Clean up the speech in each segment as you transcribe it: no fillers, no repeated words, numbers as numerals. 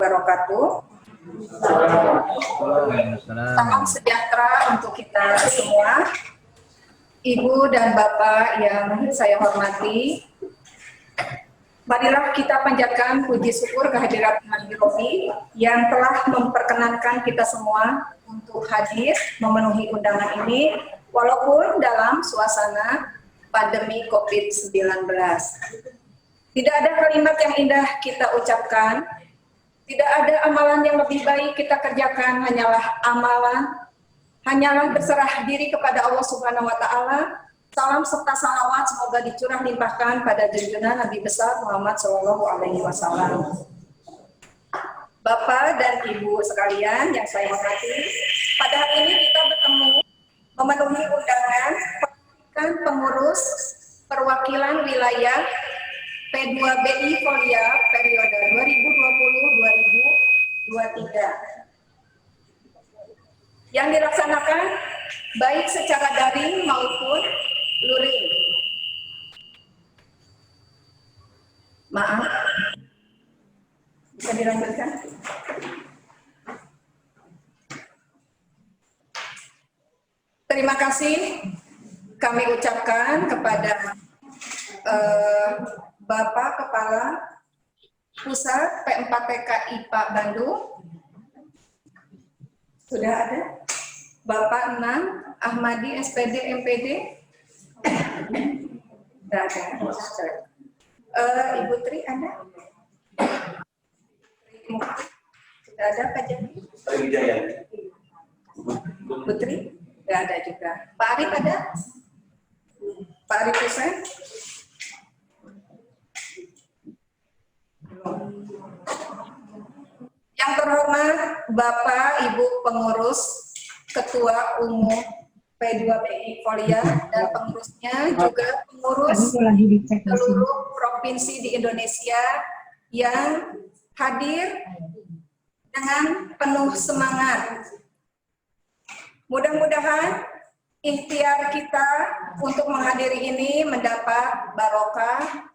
wabarakatuh. Salam sejahtera untuk kita semua. Ibu dan Bapak yang saya hormati, marilah kita panjatkan puji syukur kehadirat Tuhan Robi yang telah memperkenankan kita semua untuk hadir memenuhi undangan ini walaupun dalam suasana pandemi COVID-19. Tidak ada kalimat yang indah kita ucapkan, tidak ada amalan yang lebih baik kita kerjakan, hanyalah berserah diri kepada Allah Subhanahu wa Ta'ala. Salam serta salawat semoga dicurah limpahkan pada junjungan Nabi besar Muhammad Shallallahu Alaihi Wasallam. Bapak dan Ibu sekalian yang saya hormati, pada hari ini kita bertemu memenuhi undangan pengurus perwakilan wilayah P2BI Folia periode 2020-2023 yang dilaksanakan baik secara daring maupun luring. Maaf, bisa dilanjutkan? Terima kasih kami ucapkan kepada Bapak Kepala Pusat P4TK IPA Bandung. Sudah ada? Bapak Nan Ahmadi SPD MPD. Tidak ada. Ibu Tri ada? Sudah ada Pak Jadi? Putri? Tidak ada juga. Pak Arif ada? Pak Arif Hussein? Yang terhormat Bapak Ibu pengurus Ketua Umum P2BI Folia dan pengurusnya juga pengurus seluruh provinsi di Indonesia yang hadir dengan penuh semangat. Mudah-mudahan ikhtiar kita untuk menghadiri ini mendapat barokah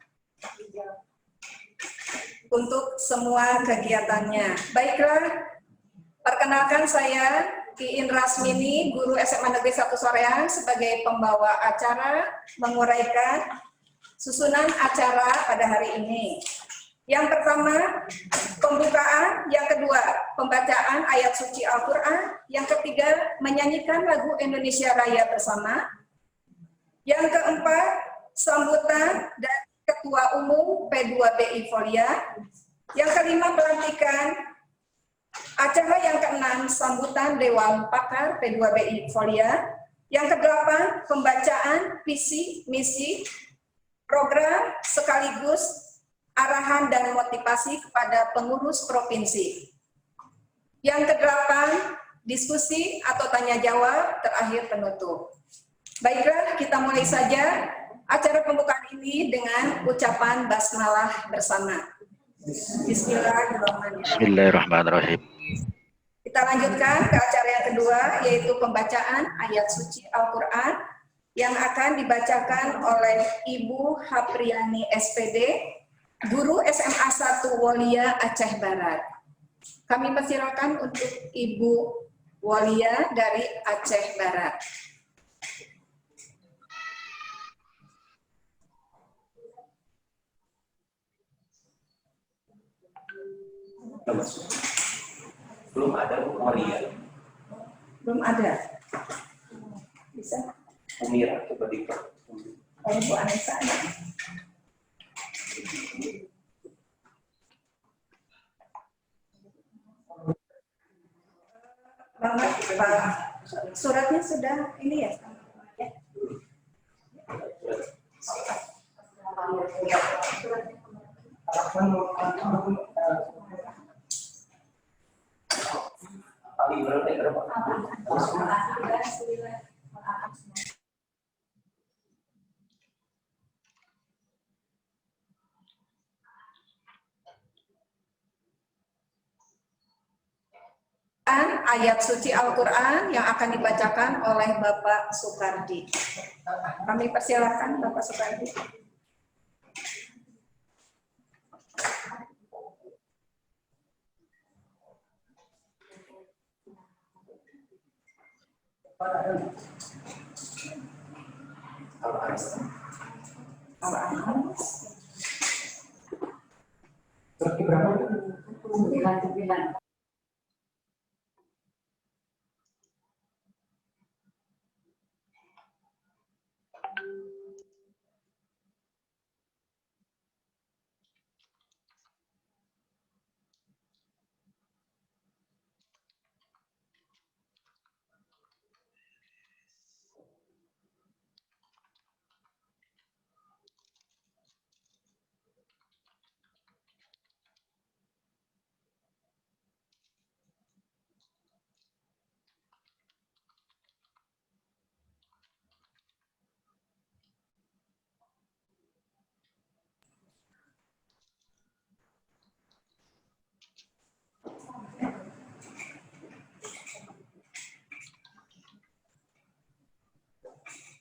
untuk semua kegiatannya. Baiklah, perkenalkan saya Ki Rasmini, guru SMA Negeri 1 Soreang sebagai pembawa acara menguraikan susunan acara pada hari ini. Yang pertama, pembukaan. Yang kedua, pembacaan ayat suci Al-Quran. Yang ketiga, menyanyikan lagu Indonesia Raya bersama. Yang keempat, sambutan dari Ketua Umum P2BI Folia. Yang kelima, pelantikan. Acara yang keenam, sambutan Dewan Pakar P2BI Folia. Yang kedelapan, pembacaan visi misi program sekaligus arahan dan motivasi kepada pengurus provinsi. Yang kedelapan, diskusi atau tanya jawab, terakhir penutup. Baiklah, kita mulai saja acara pembukaan ini dengan ucapan basmalah bersama. Bismillahirrahmanirrahim. Bismillahirrahmanirrahim. Kita lanjutkan ke acara yang kedua, yaitu pembacaan ayat suci Al-Quran yang akan dibacakan oleh Ibu Hapriani SPD, Guru SMA 1 Wolia Aceh Barat. Kami persilakan untuk Ibu Wolia dari Aceh Barat. Belum ada Bu Maria. Belum ada. Bisa? Umira coba dibuka. Oh, Bu Anissa ada. Banget, Pak. Suratnya sudah ini ya? Ayat suci Al-Quran yang akan dibacakan oleh Bapak Soekardi. Kami persilakan Bapak Soekardi.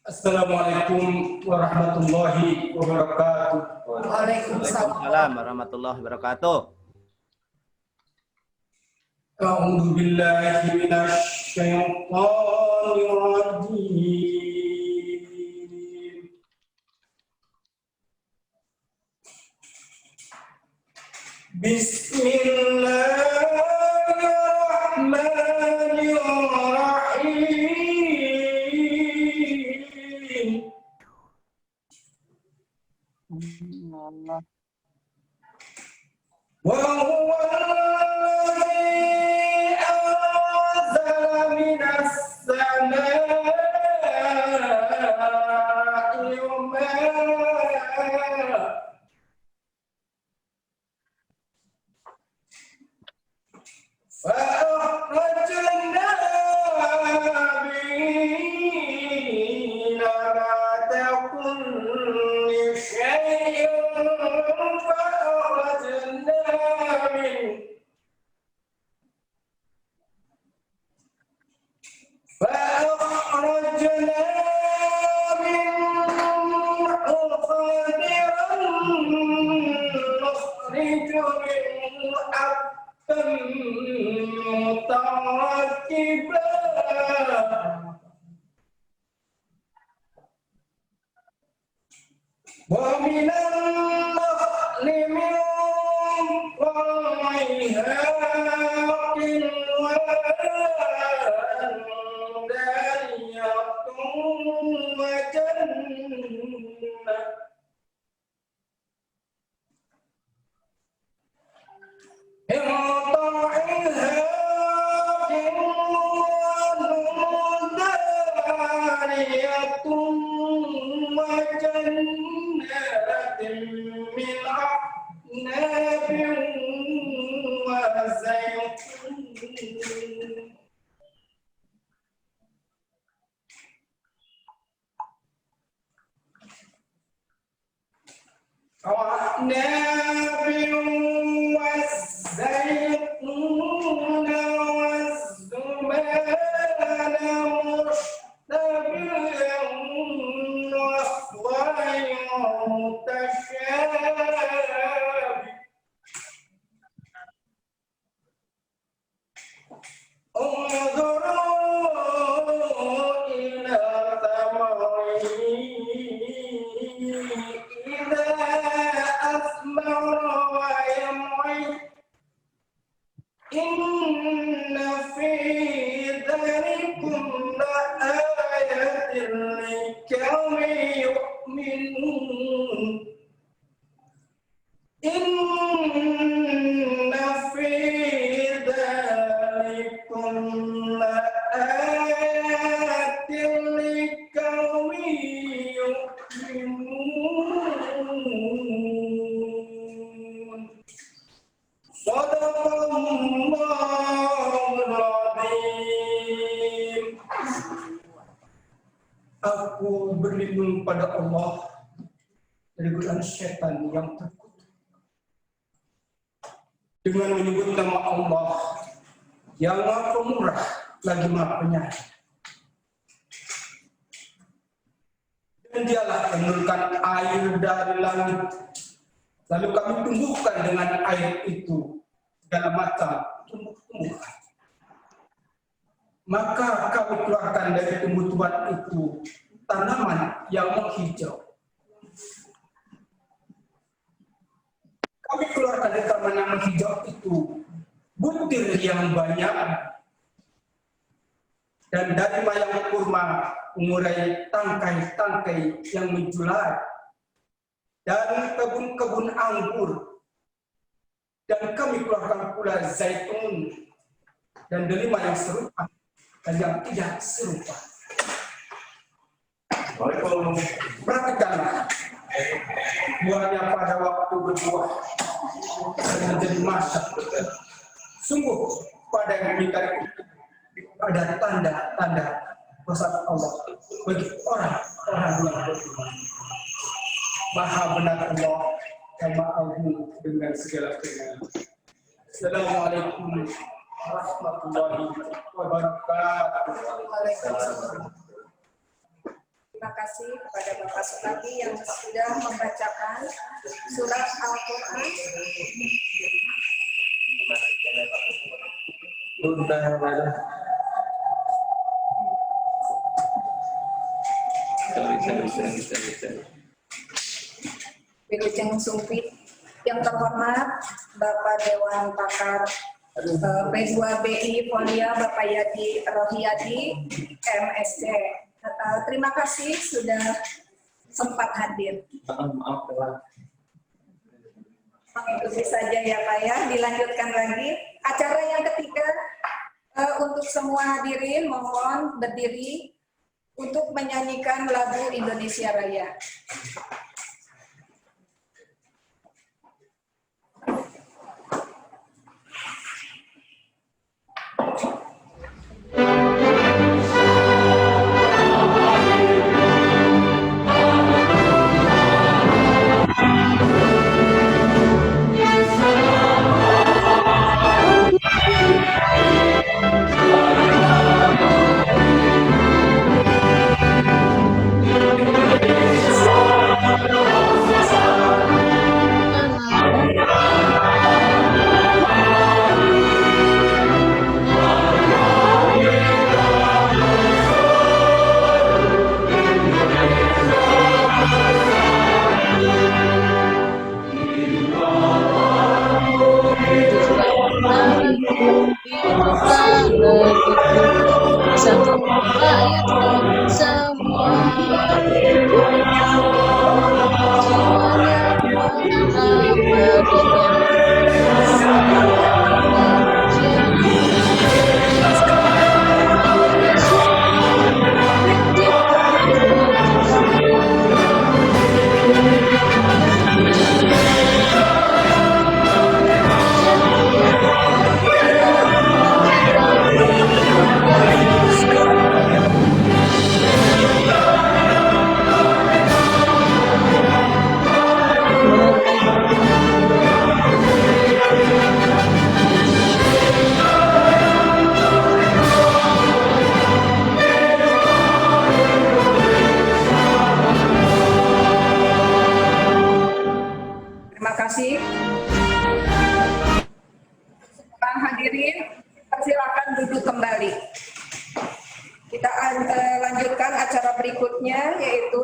Assalamualaikum warahmatullahi wabarakatuh. Waalaikumsalam warahmatullahi wabarakatuh. A'udzu billahi minasy syaithanir rajim. Bismillahirrahmanirrahim. Allah. Wa huwa alladhi anzala minas samaa'i ma'an فأخرجنا به نبات كل شيء فأخرجنا منه خضرا نخرج منه حبا متراكبا ومن النخل من طلعها قنوان دانية وجنة من طلعها قنوان دانية وجنات من أعناب وزيتون وأعناب والزيتون والزمان مشتبها وغير متشابه انظروا إلى ثمره إذا أثمر وينعي إن في ذلكم لآية لقوم يؤمنون إن في ذلكم لآيات لقوم يؤمنون صدق الله العظيم. Aku berlindung pada Allah dari godaan setan yang terkutuk dengan menyebut nama Allah yang Maha Pemurah lagi Maha Penyayang. Dan Dialah menurunkan air dari langit, lalu kami tumbuhkan dengan air itu segala macam tumbuh-tumbuhan. maka kami keluarkan dari tumbuh-tumbuhan itu tanaman yang menghijau. Kami keluarkan dari tanaman yang menghijau itu butir yang banyak, dan dari mayang kurma mengurai tangkai-tangkai yang menjular, dan kebun-kebun anggur, dan kami keluarkan pula zaitun dan delima yang serupa dan yang tidak serupa. Perhatikanlah buahnya pada waktu berbuah dan menjadi masak. Sungguh pada yang mengingkari ada tanda-tanda kuasa Allah bagi orang-orang yang beriman. Maha benar Allah dan Maha Agung dengan segala kebenaran. Assalamualaikum warahmatullahi wabarakatuh. Terima kasih kepada Bapak Sukadi yang sudah membacakan surat Al-Quran. Wilujeng Sumpit. Yang terhormat Bapak Dewan Pakar P2BI Polia Bapak Yadi Rohiyadi MSc. Terima kasih sudah sempat hadir. Maaf telah. Mengikuti saja ya Pak ya, dilanjutkan lagi. Acara yang ketiga, untuk semua hadirin mohon berdiri untuk menyanyikan lagu Indonesia Raya.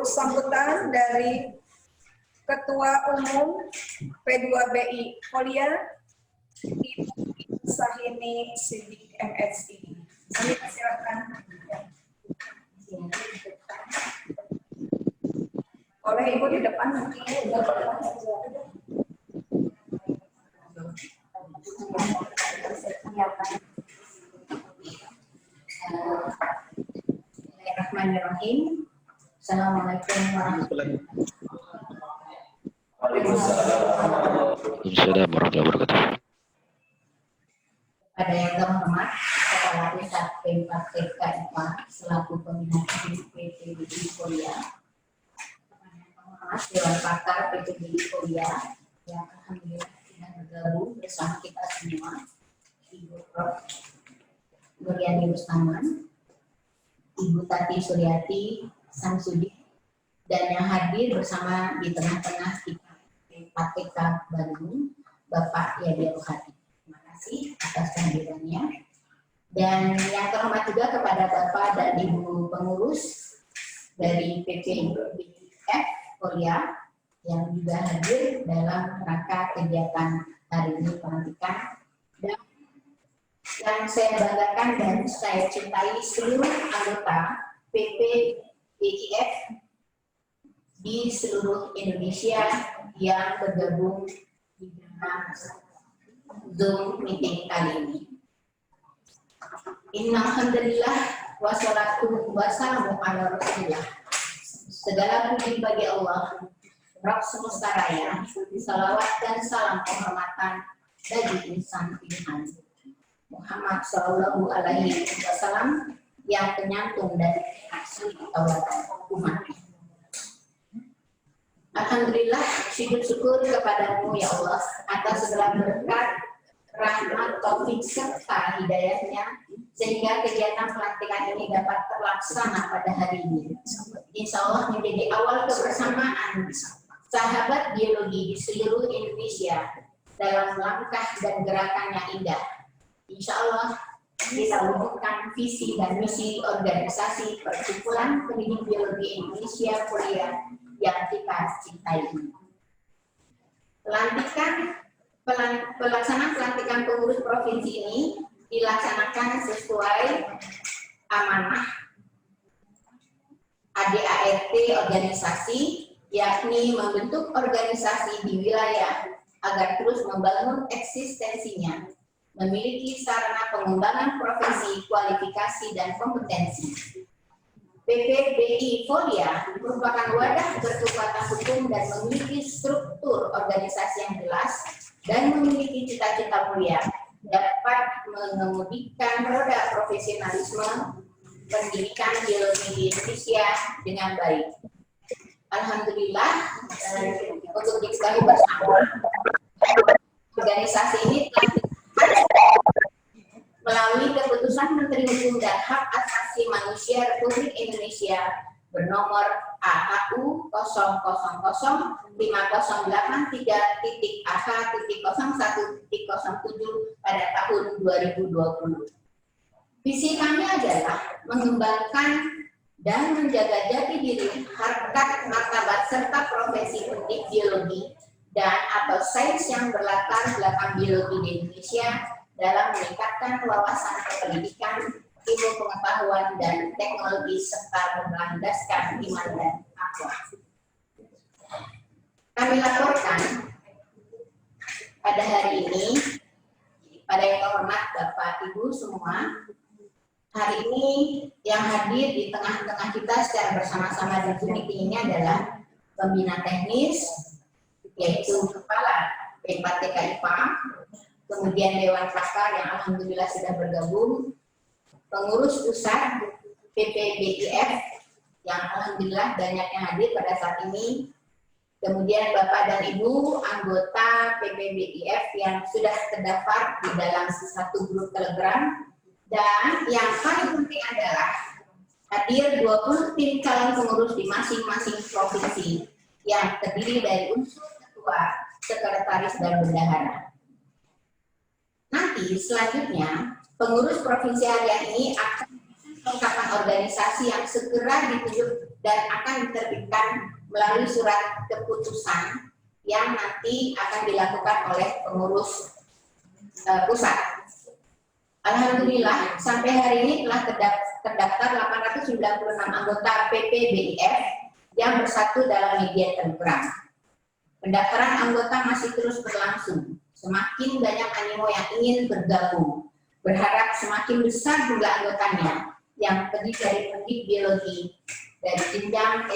Sambutan dari Ketua Umum P2BI Polia, Ibu Sahini Sidik MSI. Kami persilakan. Oleh Ibu di depan nanti. Bismillahirrahmanirrahim. Assalamualaikum warahmatullahi wabarakatuh. Pada yang terhormat Kepala Pusat P4TK IPA selaku pembina PTBI Polia, terhormat Dewan Pakar PTBI Polia yang alhamdulillah sudah bergabung bersama kita semua, Ibu Prof. Nuriani Rustaman, Ibu Tati Suryati Samsudi, dan yang hadir bersama di tengah-tengah kita PTK Bandung, Bapak Yadi Rohadi. Terima kasih atas kehadirannya. Dan yang terhormat juga kepada Bapak dan Ibu pengurus dari PPBF Korea yang juga hadir dalam rangka kegiatan hari ini pelantikan. Dan yang saya banggakan dan saya cintai seluruh anggota PPBIF di seluruh Indonesia yang bergabung di dalam Zoom meeting kali ini. Innalhamdulillah wassalatu wassalamu ala rasulillah. Segala puji bagi Allah, Rabb semesta raya, salawat dan salam penghormatan bagi insan pilihan Muhammad Sallallahu Alaihi Wasallam yang penyantum dari asli tauladan umat. Alhamdulillah, syukur kepadamu ya Allah atas segala berkat, rahmat, taufik serta hidayahnya sehingga kegiatan pelantikan ini dapat terlaksana pada hari ini. Insya Allah menjadi awal kebersamaan sahabat biologi di seluruh Indonesia dalam langkah dan gerakan yang indah. Insya Allah bisa wujudkan visi dan misi organisasi Perkumpulan Pendidik Biologi Indonesia Korea yang kita cintai. Pelaksanaan pelantikan pengurus provinsi ini dilaksanakan sesuai amanah ADART organisasi, yakni membentuk organisasi di wilayah agar terus membangun eksistensinya, memiliki sarana pengembangan profesi, kualifikasi, dan kompetensi. PPBI Korea merupakan wadah berkekuatan hukum dan memiliki struktur organisasi yang jelas dan memiliki cita-cita mulia dapat mengemudikan roda profesionalisme pendidikan biologi di Indonesia dengan baik. Alhamdulillah, untuk diketahui bersama, organisasi ini telah melalui keputusan Menteri Hukum dan Hak Asasi Manusia Republik Indonesia bernomor AHU 0008083.AH.01.07 pada tahun 2020. Visi kami adalah mengembangkan dan menjaga jati diri, harkat, martabat, serta profesi pendidik biologi dan atau sains yang berlatar belakang biologi di Indonesia dalam meningkatkan wawasan pendidikan, ilmu pengetahuan, dan teknologi serta berlandaskan iman dan akhlak. Kami laporkan pada hari ini, pada yang terhormat Bapak Ibu semua, hari ini yang hadir di tengah-tengah kita secara bersama-sama di Zoom meeting ini adalah pembina teknis, yaitu Kepala P4TK IPA, kemudian Dewan Pakar yang alhamdulillah sudah bergabung, pengurus pusat PPBIF yang alhamdulillah banyak yang hadir pada saat ini, kemudian Bapak dan Ibu anggota PPBIF yang sudah terdaftar di dalam satu grup Telegram, dan yang paling penting adalah hadir 20 tim calon pengurus di masing-masing provinsi yang terdiri dari unsur ketua, sekretaris, dan bendahara. Nanti selanjutnya pengurus provinsi harian ini akan kelengkapan organisasi yang segera ditunjuk dan akan diterbitkan melalui surat keputusan yang nanti akan dilakukan oleh pengurus pusat. Alhamdulillah sampai hari ini telah terdaftar 896 anggota PPBIF yang bersatu dalam media Telegram. Pendaftaran anggota masih terus berlangsung. Semakin banyak animo yang ingin bergabung. Berharap semakin besar jumlah anggotanya yang terdiri dari pendidik biologi dari jenjang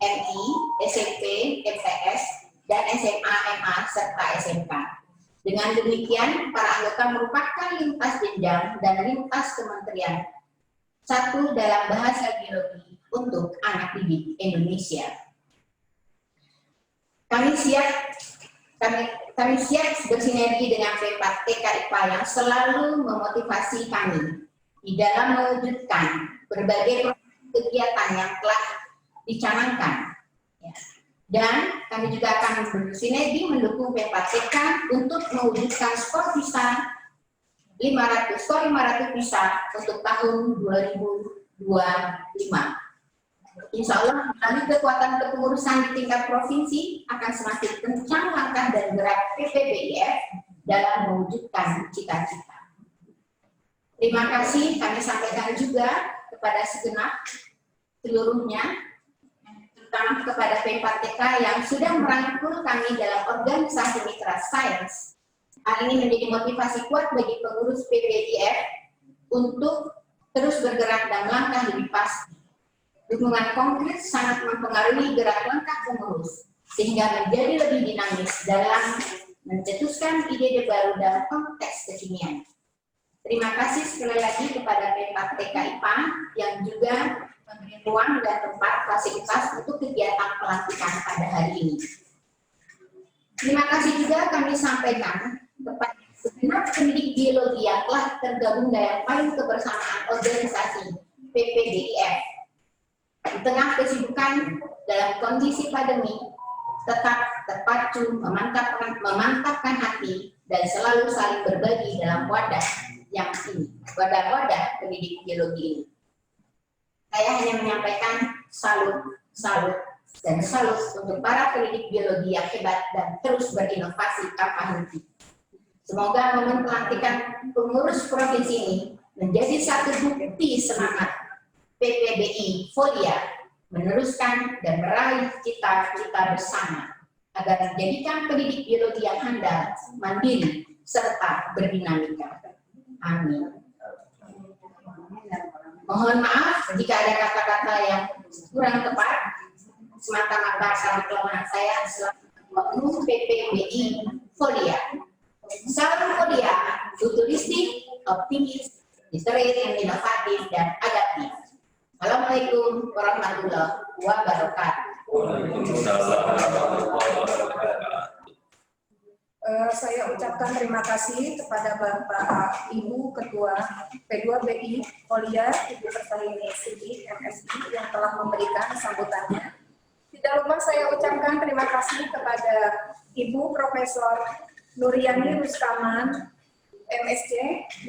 MI, SMP, MTS, dan SMA, MA, serta SMK. Dengan demikian, para anggota merupakan lintas jenjang dan lintas kementerian. Satu dalam bahasa biologi untuk anak didik Indonesia. Kami siap bersinergi dengan P4TK IPA yang selalu memotivasi kami di dalam mewujudkan berbagai kegiatan yang telah dicanangkan. Dan kami juga akan bersinergi mendukung P4TK untuk mewujudkan skor bisa 500 bisa untuk tahun 2025. Insya Allah, melalui kekuatan kepengurusan di tingkat provinsi akan semakin kencang langkah dan gerak PPBIF dalam mewujudkan cita-cita. Terima kasih kami sampaikan juga kepada segenap seluruhnya, terutama kepada P4TK yang sudah merangkul kami dalam organisasi mitra sains. Hal ini menjadi motivasi kuat bagi pengurus PPBIF untuk terus bergerak dan langkah lebih pasti. Dukungan konkret sangat mempengaruhi gerak langkah pengurus, sehingga menjadi lebih dinamis dalam mencetuskan ide-ide baru dalam konteks kekinian. Terima kasih sekali lagi kepada P4TK IPA yang juga memberi ruang dan tempat fasilitas untuk kegiatan pelantikan pada hari ini. Terima kasih juga kami sampaikan kepada segenap pendidik biologi yang telah tergabung dalam payung kebersamaan organisasi PPBIF. Di tengah kesibukan dalam kondisi pandemi, tetap terpacu, memantapkan hati, dan selalu saling berbagi dalam wadah yang ini, wadah-wadah pendidik biologi ini. Saya hanya menyampaikan salut untuk para pendidik biologi yang hebat dan terus berinovasi tanpa henti. Semoga momen pelantikan pengurus provinsi ini menjadi satu bukti semangat PPBI Folia meneruskan dan meraih cita-cita bersama agar menjadikan pendidik biologi yang handal, mandiri, serta berdinamika. Amin. Mohon maaf jika ada kata-kata yang kurang tepat, semata-mata karena kelemahan saya selaku PPBI Folia. Salam Folia, futuristik, optimis, literate, inovatif, dan adaptif. Assalamualaikum warahmatullahi wabarakatuh. Saya ucapkan terima kasih kepada Bapak Ibu Ketua P2BI Folia, Ibu Persalini Sidi MSI yang telah memberikan sambutannya. Tidak lupa saya ucapkan terima kasih kepada Ibu Profesor Nuriani Ruskaman MSc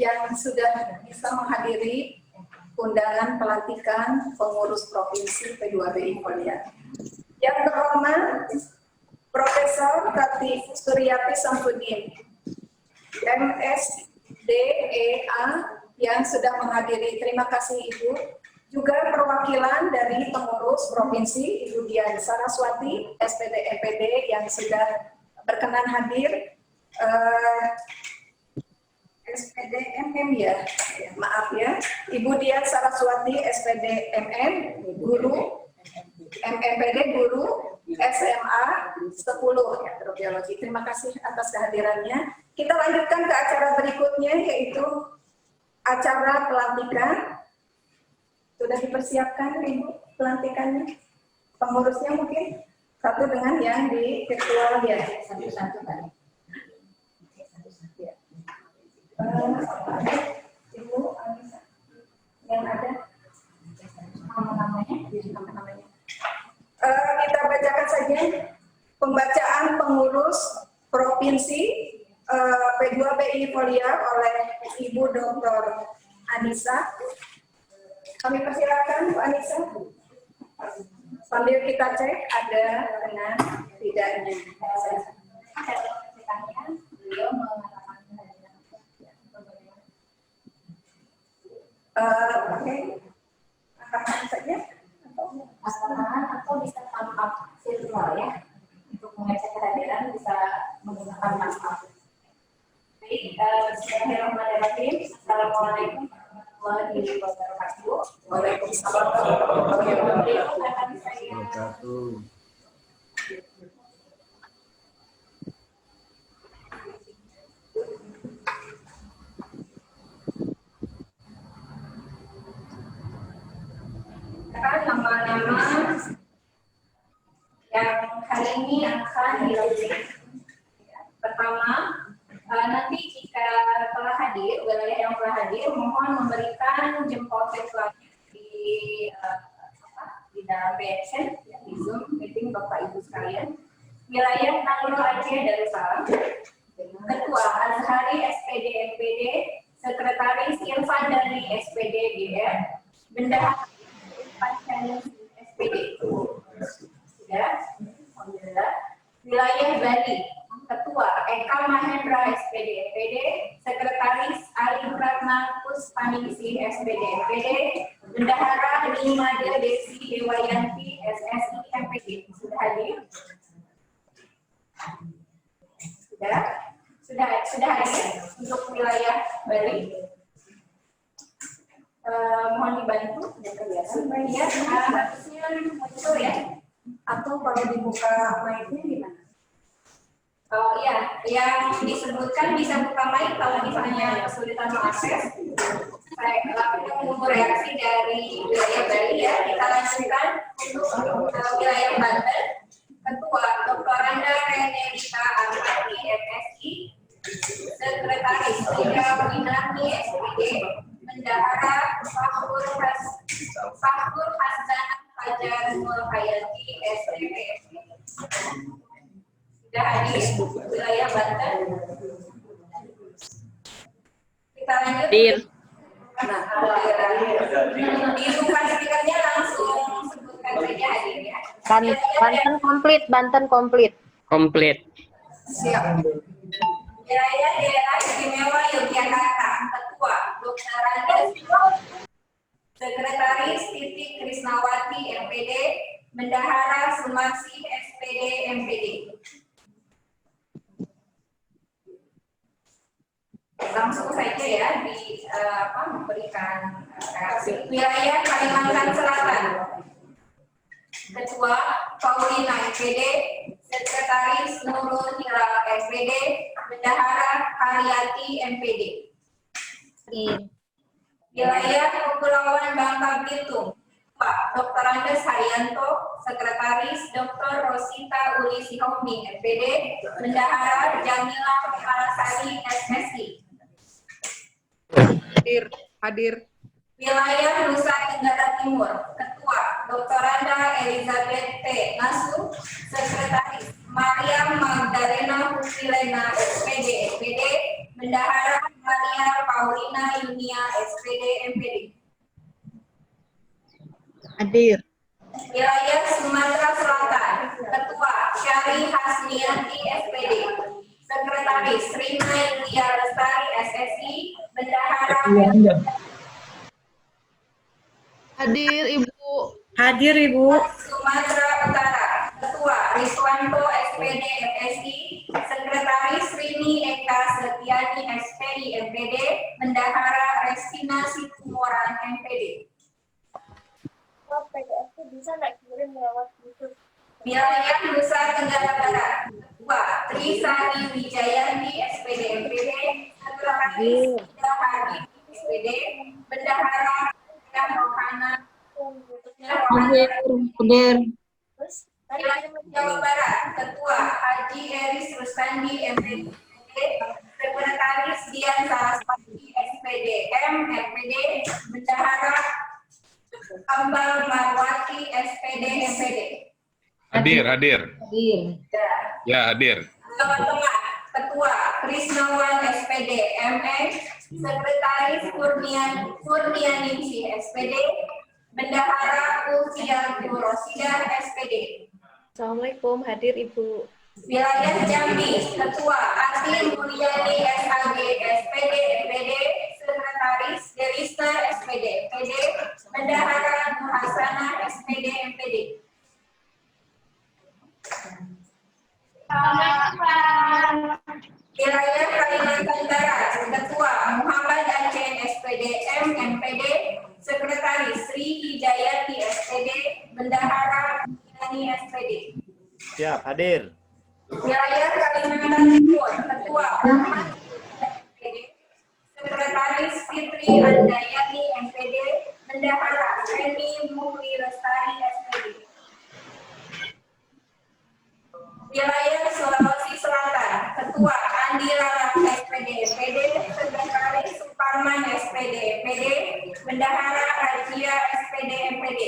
yang sudah bisa menghadiri undangan pelantikan pengurus provinsi P2BI Folia. Yang terhormat Profesor Ratih Suryati Samsudin, MSDEA yang sudah menghadiri. Terima kasih Ibu. Juga perwakilan dari pengurus provinsi Ibu Dian Saraswati, SPD MPD yang sudah berkenan hadir. SPD MM ya, maaf ya, Ibu Dian Saraswati SPD MM, guru, MMPD guru, SMA 10 ya, biologi. Terima kasih atas kehadirannya. Kita lanjutkan ke acara berikutnya, yaitu acara pelantikan. Sudah dipersiapkan Ibu pelantikannya? Pengurusnya mungkin satu dengan yang di virtual ya, satu-satu tadi. Ibu Anissa yang ada nama-namanya. Kita bacakan saja pembacaan pengurus provinsi P2BI Folia oleh Ibu Dr. Anissa. Kami persilakan Bu Anissa. Sambil kita cek ada dengan tidaknya. Beliau mengatakan pakai angkat saja atau bisa tanpa virtual ya, untuk mengecek kehadiran bisa menggunakan masker. Baik, bismillahirrahmanirrahim. Assalamualaikum warahmatullahi wabarakatuh. Waalaikumsalam warahmatullahi wabarakatuh. Nama-nama yang hari ini akan dilalui. Pertama, nanti jika telah hadir, wilayah yang telah hadir, mohon memberikan jempol virtual di dalam BSN, di Zoom meeting Bapak Ibu sekalian. Wilayah Nangro Aceh Darussalam, Ketua Azhari SPD MPD Sekretaris Irfan dari SPD GR, Bendahara Irfan dari SPD. Sudah, alhamdulillah. Wilayah Bali, Ketua Eka Mahendra SPD MPD, Sekretaris Ali Pratna Puspaningsih SPD MPD, Bendahara Nimade Desi Dewayanti SSI MPD. Sudah hadir? Sudah hadir untuk wilayah Bali. Mohon dibantu dan kebiasaan ya, harusnya muncul ya. Atau kalau dibuka mic-nya gimana? Oh iya, yang disebutkan bisa buka mic kalau misalnya kesulitan mengakses. Saya lakukan menunggu reaksi dari wilayah Bali ya. Kita lanjutkan untuk wilayah Banten. Ketua Dr. Anda Renedita Amati FSI, Sekretaris Liga Winarni SPD, Bendahara Fakhur Hasan Fajar Mulhayati STP. Sudah hadir wilayah Banten. Kita lanjut. Dibuka speakernya langsung sebutkan saja hadir ya. Banten komplit. Komplit. Siap. Wilayah Daerah Istimewa Yogyakarta, Ketua Dr. Andes, Sekretaris Titik Krisnawati MPD, Bendahara Sumarsih SPD MPD. Langsung saja ya memberikan reaksi. Wilayah Kalimantan Selatan, Ketua Paulina MPD, Sekretaris Nurul Hilal SPD, Bendahara Haryati MPD. Wilayah Kepulauan Bangka Belitung, Pak Dr. Andes Haryanto, Sekretaris Dr. Rosita Uli Sihombing MPD, Bendahara Jamila Kemalasari SSI. Hadir. Wilayah Nusa Tenggara Timur, Ketua Dr. Anda Elizabeth T. Nasu, Sekretaris Maria Magdalena Husilena SPD MPD, Bendahara Maria Paulina Yunia SPD MPD. Hadir. Wilayah Sumatera Selatan, Ketua Syari Hasmianti SPD, Sekretaris Rina Yulia Lestari SSI, Bendahara Hadir Ibu. Sumatera Utara, Ketua Riswanto SPD MSI, Sekretaris Rini Eka Setiani SPI MPD, Bendahara Restina Situmoran MPD. PDF bisa nggak kirim lewat YouTube? Wilayah Nusa Tenggara Barat, Ketua Trisani Wijayanti SPD MPD, Sekretaris Dahari SPD, Bendahara Rohana Jawa Barat, Ketua Haji Eris Rustandi MPD, Sekretaris Dian Saraswati SPD MPD, Bendahara Ambal Marwati SPD MPD. Hadir. Ya, hadir. Jawa Tengah, Ketua Krisnawan SPD MN, Sekretaris Kurnianingsih SPD, Bendahara Ulfiya Rosida SPD. Assalamualaikum, hadir Ibu. Wilayah Jambi, Ketua Ati Mulyani SAG SPD MPD, Sekretaris Delista SPD MPD, Bendahara Nur Hasanah SPD MPD. Wilayah Kalimantan Barat, Ketua Muhammad Aceh SPD MPD, Sekretaris Sri Hidayati SPD, Bendahara Yani SPD. Siap, hadir. Wilayah Kalimantan Timur, Ketua Muhammad SPD, Sekretaris Fitri Andayani MPD, Bendahara Reni Mukli Lestari SPD. Wilayah Sulawesi Selatan, Ketua Andi Lala SPD MPD, Sekretaris Suparman SPD MPD, Bendahara Hajia SPD MPD.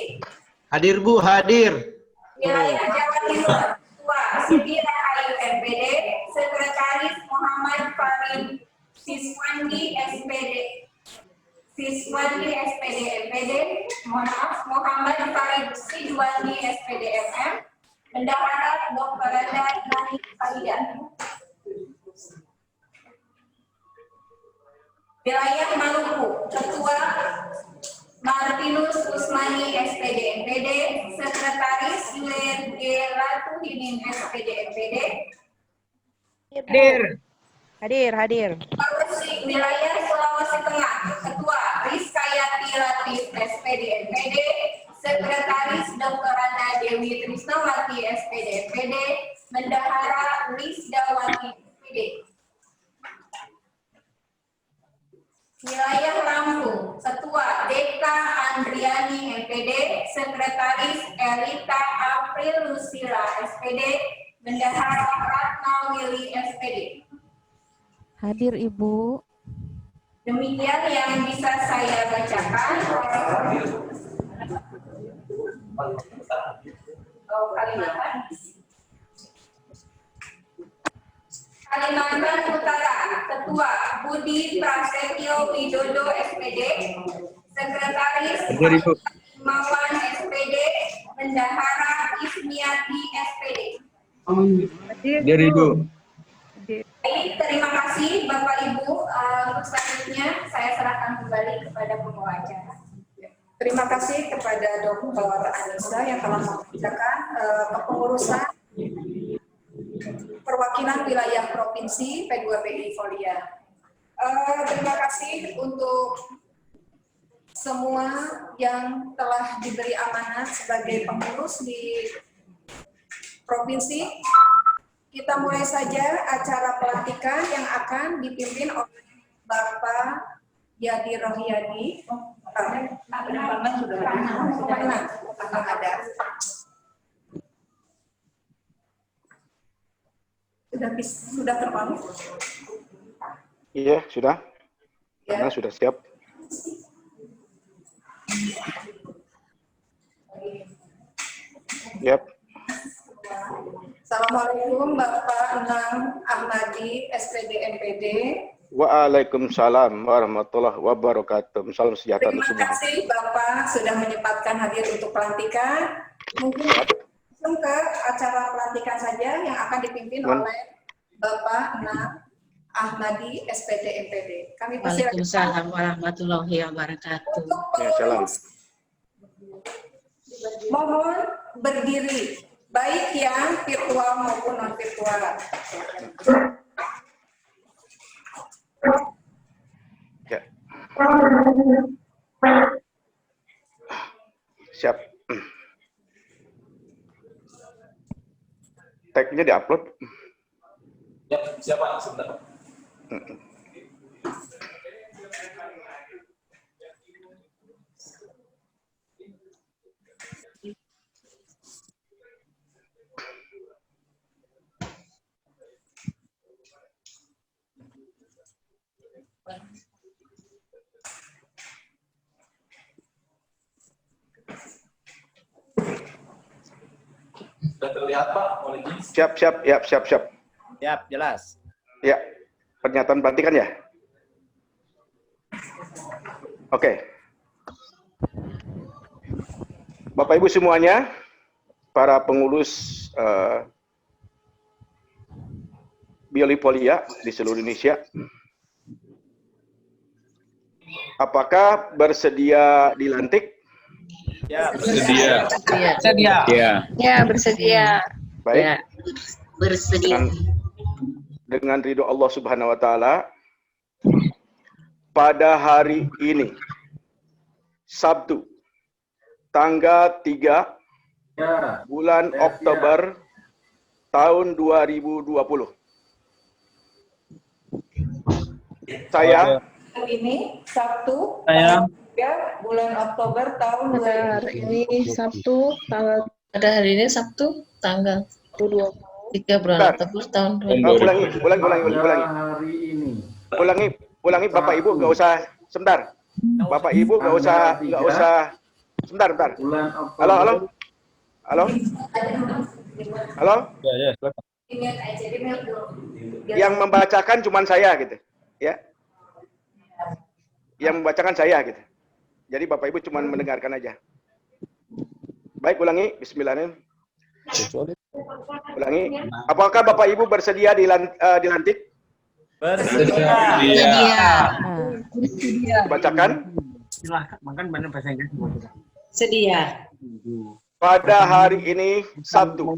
Hadir Bu, hadir. Wilayah Jawa Timur, Ketua Siti Rahayu MPD, Sekretaris Muhammad Farid Siswandi SPD MPD, mohon maaf, Muhammad Farid Sidwandi SPD MM, Bendahara Dr. Randa Nani Farida. Wilayah Maluku, Ketua Martinus Usmani SPD MPD, Sekretaris Yulen G. Ratuhinin SPD MPD. Hadir. Wilayah Sulawesi Tengah, Ketua Rizkayati Latif SPD MPD, Sekretaris Dr. Randa Dewi Trisnawati SPD MPD, Bendahara Lisdawati SPD. Wilayah Lampung, Ketua Deka Andriani MPD, Sekretaris Elita April Lucila SPD, Bendahara Ratna Willy SPD. Hadir Ibu. Demikian yang bisa saya bacakan. Kalimantan Utara, Ketua Budi Prasetyo Widodo SPD, Sekretaris Imawan SPD, Bendahara Ismiati SPD. Hadir Ibu. Baik, terima kasih Bapak Ibu. Untuk selanjutnya saya serahkan kembali kepada pembawa acara. Terima kasih kepada Dr. Anissa yang telah membacakan kepengurusan perwakilan wilayah provinsi P2PI Folia. Terima kasih untuk semua yang telah diberi amanah sebagai pengurus di provinsi. Kita mulai saja acara pelantikan yang akan dipimpin oleh Bapak Yadi Rohyadi. Sudah terpamit? Iya, sudah. Ya. Karena sudah siap. Yap. Assalamualaikum Bapak Enam Ahmadi SPD MPD. Waalaikumsalam warahmatullahi wabarakatuh. Salam sejahtera Terima semua. kasih Bapak sudah menyempatkan hadir untuk pelantikan. Mungkin langsung ke acara pelantikan saja yang akan dipimpin oleh Bapak Enam Ahmadi SPD MPD. Kami persilakan. Waalaikumsalam warahmatullahi wabarakatuh. Ya, salam. Mohon berdiri, baik yang virtual maupun non virtual. Ya. Siap. Tag-nya diupload. Ya, siapa? Sebentar. Sudah terlihat Pak, mohon izin. Siap. Siap, jelas. Ya, pernyataan pelantikan ya? Oke. Bapak Ibu semuanya, para pengurus Biolipolia di seluruh Indonesia, apakah bersedia dilantik? Ya, Bersedia. Ya, bersedia. Baik. Ya, bersedia. Dengan ridho Allah Subhanahu wa taala, pada hari ini Sabtu tanggal 3 bulan Oktober tahun 2020. Saya Ini Sabtu, Saya 3 bulan Oktober tahun Benar, ini Sabtu tanggal Pada hari ini Sabtu tanggal 20. 3 bulan Bentar. Oktober tahun ulangi Bapak Ibu nggak usah sebentar. Bapak Ibu nggak usah sebentar. Halo. Ingat aja, Yang membacakan cuma saya gitu, ya. yang membacakan saya gitu. Jadi Bapak Ibu cuma mendengarkan aja. Baik, ulangi. Bismillahirrahmanirrahim. Ulangi. Apakah Bapak Ibu bersedia dilantik? Bersedia. Bacakan. Silahkan, makan mana bahasa Inggris? Sedia. Pada hari ini Sabtu,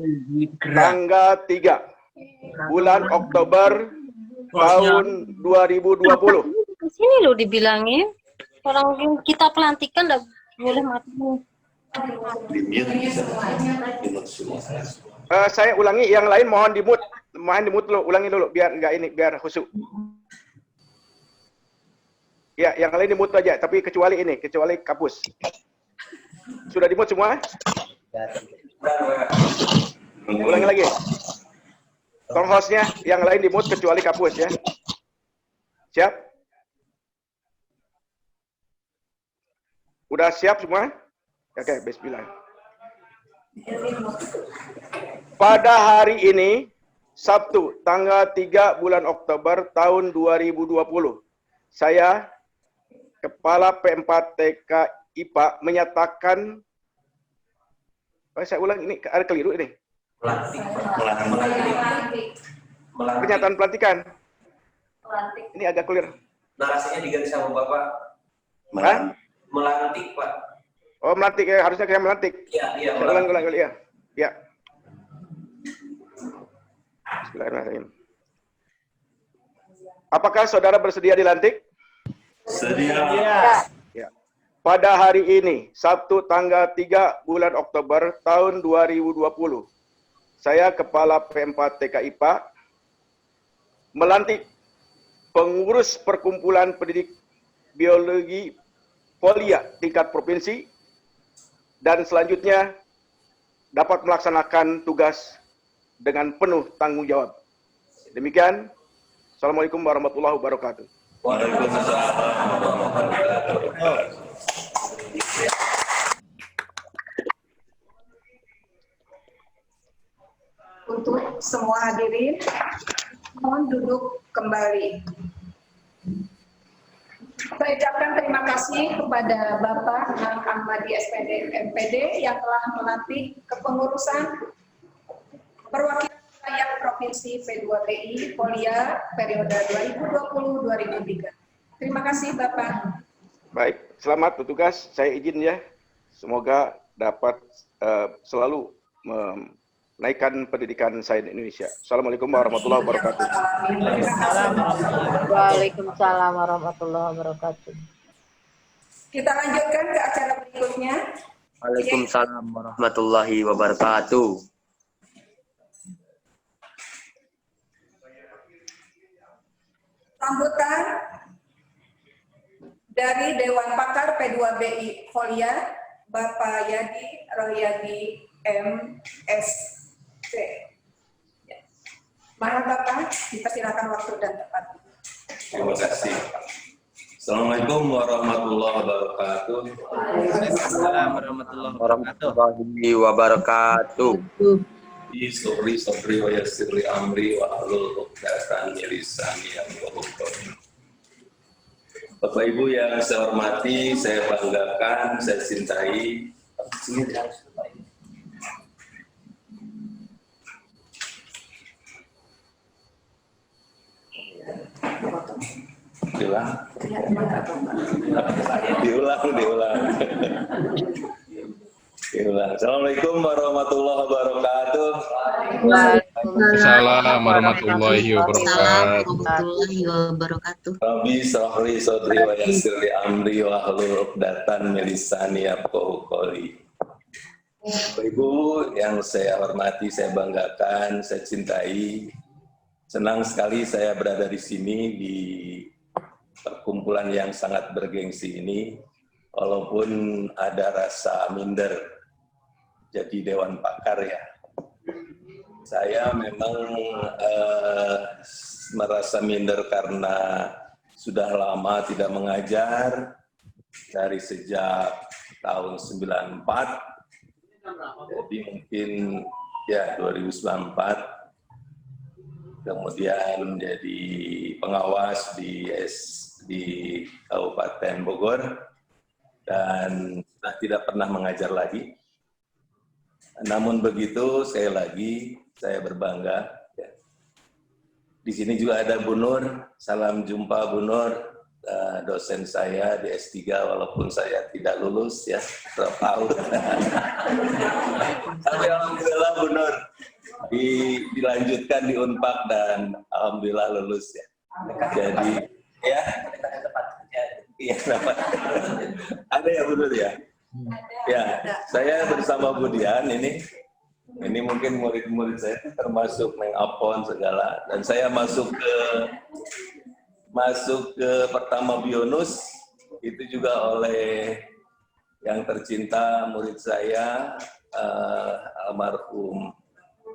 tanggal 3 bulan Oktober tahun 2020. Sini lo dibilangin orang kita pelantikan udah boleh mati. Saya ulangi, yang lain mohon di-mute dulu, ulangi dulu biar enggak ini, biar khusyuk. Ya, yang lain di-mute aja, tapi kecuali Kapus. Sudah di-mute semua? Ulangi lagi. Tolong hostnya, yang lain di-mute kecuali Kapus ya. Siap? Udah siap semua? Oke, bismillah. Pada hari ini, Sabtu, tanggal 3 bulan Oktober tahun 2020, saya, Kepala P4 TK IPA, menyatakan, saya ulang ini, ada keliru ini. Pernyataan pelantikan. Ini agak clear. Narasinya diganti sama Bapak. Melantik, Pak. Oh, melantik ya, harusnya kayak melantik. Iya, ulang ya. Ya. Bismillahirrahmanirrahim. Apakah saudara bersedia dilantik? Sedia. Ya. Pada hari ini, Sabtu tanggal 3 bulan Oktober tahun 2020, saya Kepala P4 TK IPA melantik pengurus Perkumpulan Pendidik Biologi Folia tingkat provinsi dan selanjutnya dapat melaksanakan tugas dengan penuh tanggung jawab. Demikian. Assalamualaikum warahmatullahi wabarakatuh. Waalaikumsalam warahmatullahi wabarakatuh. Untuk semua hadirin, mohon duduk kembali. Saya ucapkan terima kasih kepada Bapak Ahmadi SPD MPD yang telah melantik kepengurusan perwakilan rakyat Provinsi P2BI Folia periode 2020-2003. Terima kasih Bapak. Baik, selamat bertugas. Saya izin ya. Semoga dapat selalu menaikkan pendidikan saya di Indonesia. Assalamualaikum warahmatullahi wabarakatuh. Waalaikumsalam warahmatullahi wabarakatuh. Kita lanjutkan ke acara berikutnya. Waalaikumsalam warahmatullahi wabarakatuh. Sambutan dari Dewan Pakar P2BI Folia, Bapak Yadi Royadi MSc. Mari Bapak, dipersilakan waktu dan tempat. Terima kasih. Assalamualaikum warahmatullahi wabarakatuh. Waalaikumsalam warahmatullahi wabarakatuh. Sobri wa yassirli amri wa hlul 'uqdatam min lisani yafqahu qawli. Bapak Ibu yang saya hormati, saya banggakan, saya cintai. Diulang. Assalamualaikum warahmatullahi wabarakatuh. Waalaikumsalam warahmatullahi wabarakatuh. Rabbi shrahli sadri wa yassirli amri wa hlul 'uqdatam min lisani yafqahu qawli. Bapak Ibu yang saya hormati, saya banggakan, saya cintai. Senang sekali saya berada di sini di perkumpulan yang sangat bergengsi ini, walaupun ada rasa minder jadi Dewan Pakar ya. Saya memang merasa minder karena sudah lama tidak mengajar, dari sejak tahun 94, jadi mungkin ya 2094. kemudian jadi pengawas di Kabupaten Bogor, dan sudah tidak pernah mengajar lagi. Namun begitu, sekali lagi saya berbangga. Ya. Di sini juga ada Bu Nur, salam jumpa Bu Nur, dosen saya di S3 walaupun saya tidak lulus ya, drop out. Tapi alhamdulillah Bu Nur dilanjutkan di Unpad dan alhamdulillah lulus ya. Jadi ya, iya dapat. Ada ya Bu Nur ya? Ya, saya bersama Bu Dian ini mungkin murid-murid saya termasuk mengapon segala, dan saya masuk ke pertama Bionus itu juga oleh yang tercinta murid saya almarhum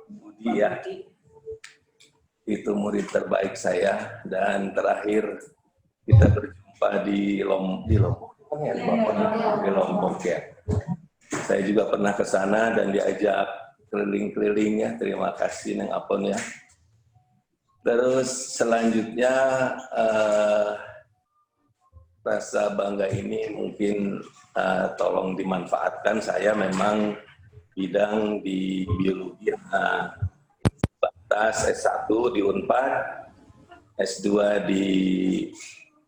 Budi ya, itu murid terbaik saya, dan terakhir kita berjumpa di Lombok ya. Saya juga pernah ke sana dan diajak keliling-keliling ya, terima kasih Neng Apon ya. Terus selanjutnya rasa bangga ini mungkin tolong dimanfaatkan. Saya memang bidang di biologi batas S1 di Unpad, S2 di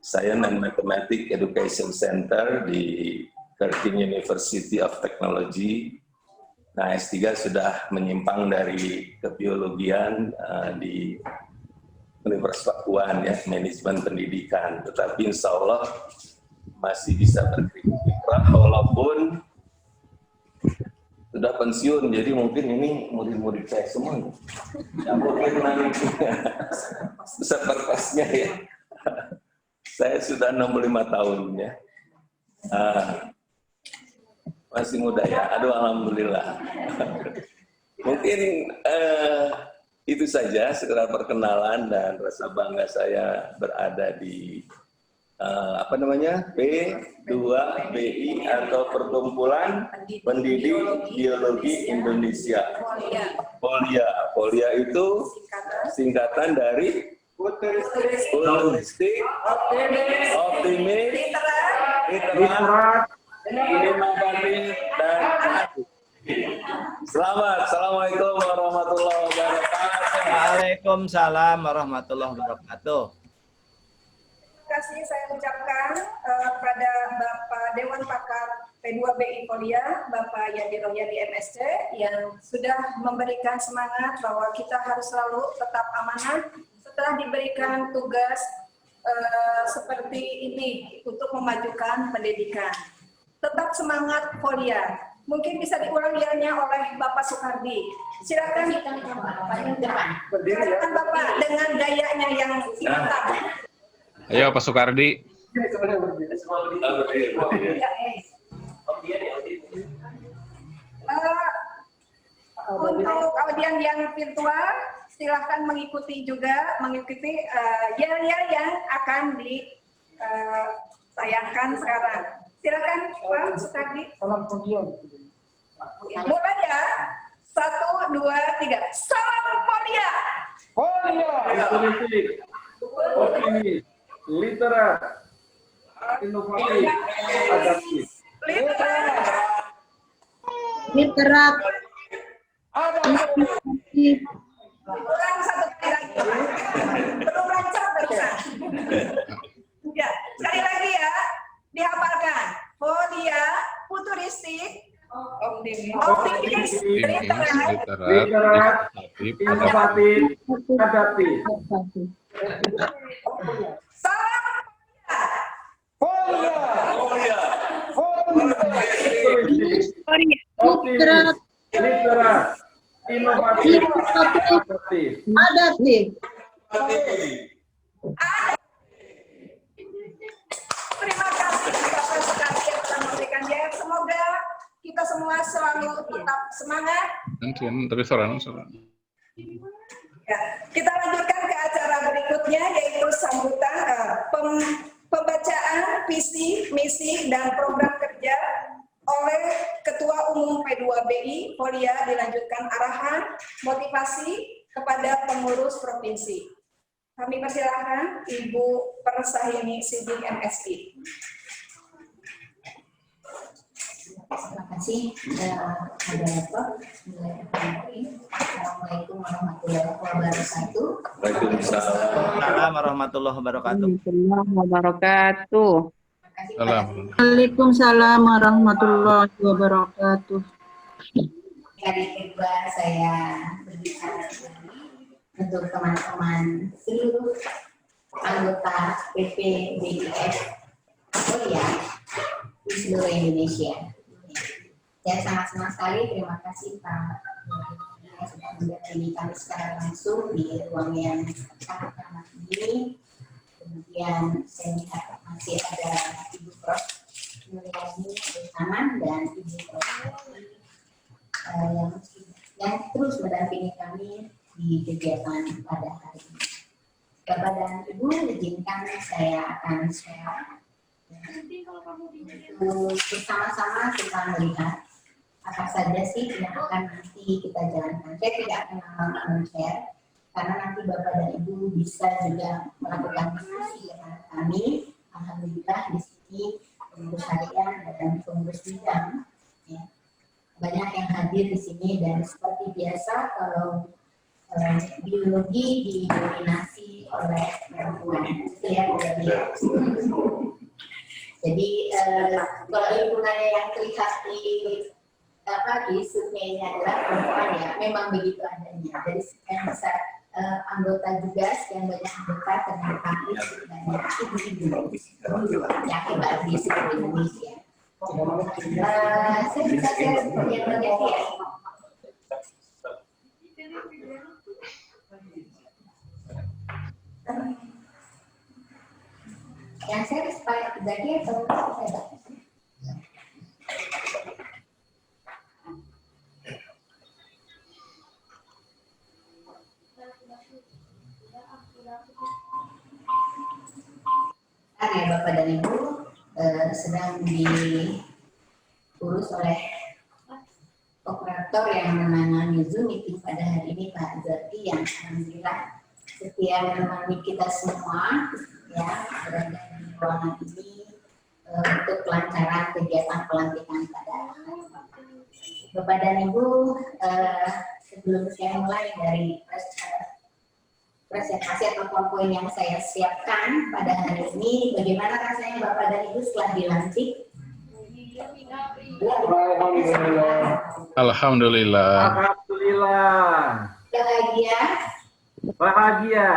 Science and Mathematics Education Center di Curtin University of Technology. Nah, S3 sudah menyimpang dari kebiologian di Universitas Pakuan ya, manajemen pendidikan. Tetapi insya Allah masih bisa berkiprah walaupun sudah pensiun. Jadi mungkin ini murid-murid saya semua. Ya, mungkin nanti seperpasnya ya. Saya sudah 65 tahun ya. Masih muda ya. Aduh alhamdulillah. Mungkin itu saja sekedar perkenalan dan rasa bangga saya berada di P2BI atau Perkumpulan Pendidik Biologi Indonesia. POLIA itu singkatan dari Futuristik, Optimis, Literat, Inovatif, dan Kreatif. Selamat. Assalamualaikum warahmatullahi wabarakatuh. Waalaikumsalam warahmatullahi wabarakatuh. Terima kasih saya ucapkan kepada Bapak Dewan Pakar P2BI POLIA, Bapak Yadi Rohyadi MSc, yang sudah memberikan semangat bahwa kita harus selalu tetap amanah setelah diberikan tugas seperti ini untuk memajukan pendidikan. Tetap semangat POLIA. Mungkin bisa diulang dianya oleh Bapak Soekardi. Silakan Bapak dengan gayanya yang mantap. Ayo Pak Soekardi. Untuk audien yang virtual, silahkan mengikuti yel-yel yang akan ditayangkan sekarang. Silakan Pak Soekardi. Salam POLIA. Mulai ya. 1, 2, 3. Salam POLIA. POLIA. Optimis, literat, inovatif, adaptif. Literat. Ulang satu kali lagi. Belum lancar barusan. Ya, sekali lagi ya. Dihafalkan. POLIA, futuristik, optimis, literat, inovatif, adaptif. Salam POLIA. Literat. Literat, inovatif, Adaptif. Terima kasih Bapak sekali yang telah memberikan ya. Semoga kita semua selalu tetap semangat. Tapi soran. Ya, kita lanjutkan ke acara berikutnya, yaitu sambutan pembacaan visi, misi, dan program kerja oleh Ketua Umum P2BI POLIA, dilanjutkan arahan, motivasi, kepada pengurus provinsi. Kami persilahkan Ibu Persahini Sidik MSI. Terima kasih. Assalamualaikum warahmatullahi wabarakatuh. Waalaikumsalam warahmatullahi wabarakatuh. Waalaikumsalam warahmatullahi wabarakatuh. Kali kedua saya berbicara untuk teman-teman seluruh anggota PPBIF Korea di seluruh Indonesia. Saya sangat senang sekali, terima kasih Pak yang sudah mendampingi kami secara langsung di ruang yang sangat ramah ini. Kemudian saya melihat masih ada Ibu Prof. Mulyani Taman dan Ibu Prof. Yang terus mendampingi kami di kegiatan pada hari ini. Bapak dan Ibu, izinkan saya akan share. Bersama-sama kita melihat apa saja sih yang akan nanti kita jalankan. Saya tidak akan men-share karena nanti Bapak dan Ibu bisa juga melakukan diskusi dengan kami. Alhamdulillah di sini pengurus harian dan pengurus bidang ya, banyak yang hadir di sini dan seperti biasa kalau biologi didominasi oleh perempuan. Itu ya, jadi kalau lingkungannya yang terlihat di surveinya adalah perempuan ya, memang begitu adanya. Jadi sekian besar anggota juga, sekian banyak anggota ternyata banyak ibu-ibu yang hebat di seluruh Indonesia. Saya bisa share seperti yang terjadi ya. Yang saya supaya terjadi atau tidak? Ya Bapak dan Ibu sedang diurus oleh operator yang menangani Zoom meeting pada hari ini Pak Zaki yang alhamdulillah setia menemani kita semua ya berada di ruangan ini untuk kelancaran kegiatan pelantikan pada hari ini. Bapak dan Ibu, sebelum saya mulai dari presentasi atau PowerPoint yang saya siapkan pada hari ini, bagaimana rasanya Bapak dan Ibu setelah dilantik? Alhamdulillah. Alhamdulillah. Bahagia. Bahagia.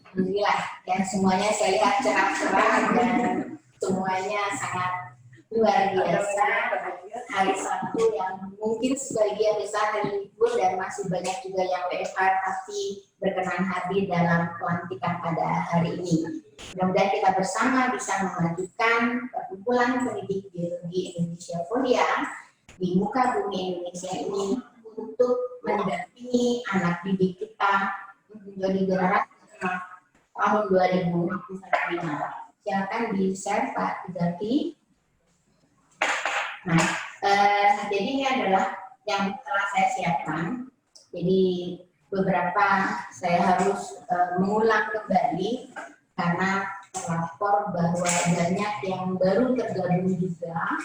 Alhamdulillah. Dan semuanya saya lihat cerah-cerah dan semuanya sangat luar biasa. Hari Sabtu yang mungkin sebagian besar dari libur dan masih banyak juga yang WFH tapi berkenan hadir dalam pelantikan pada hari ini. Mudah-mudahan kita bersama bisa memajukan perkumpulan pendidik biologi Indonesia Korea di muka bumi Indonesia ini untuk mendampingi anak didik kita menjadi generasi tahun 2045. Silakan di-share Pak Zaki. Nah, jadi ini adalah yang telah saya siapkan. Jadi beberapa saya harus mengulang kembali karena terlapor bahwa banyak yang baru tergabung juga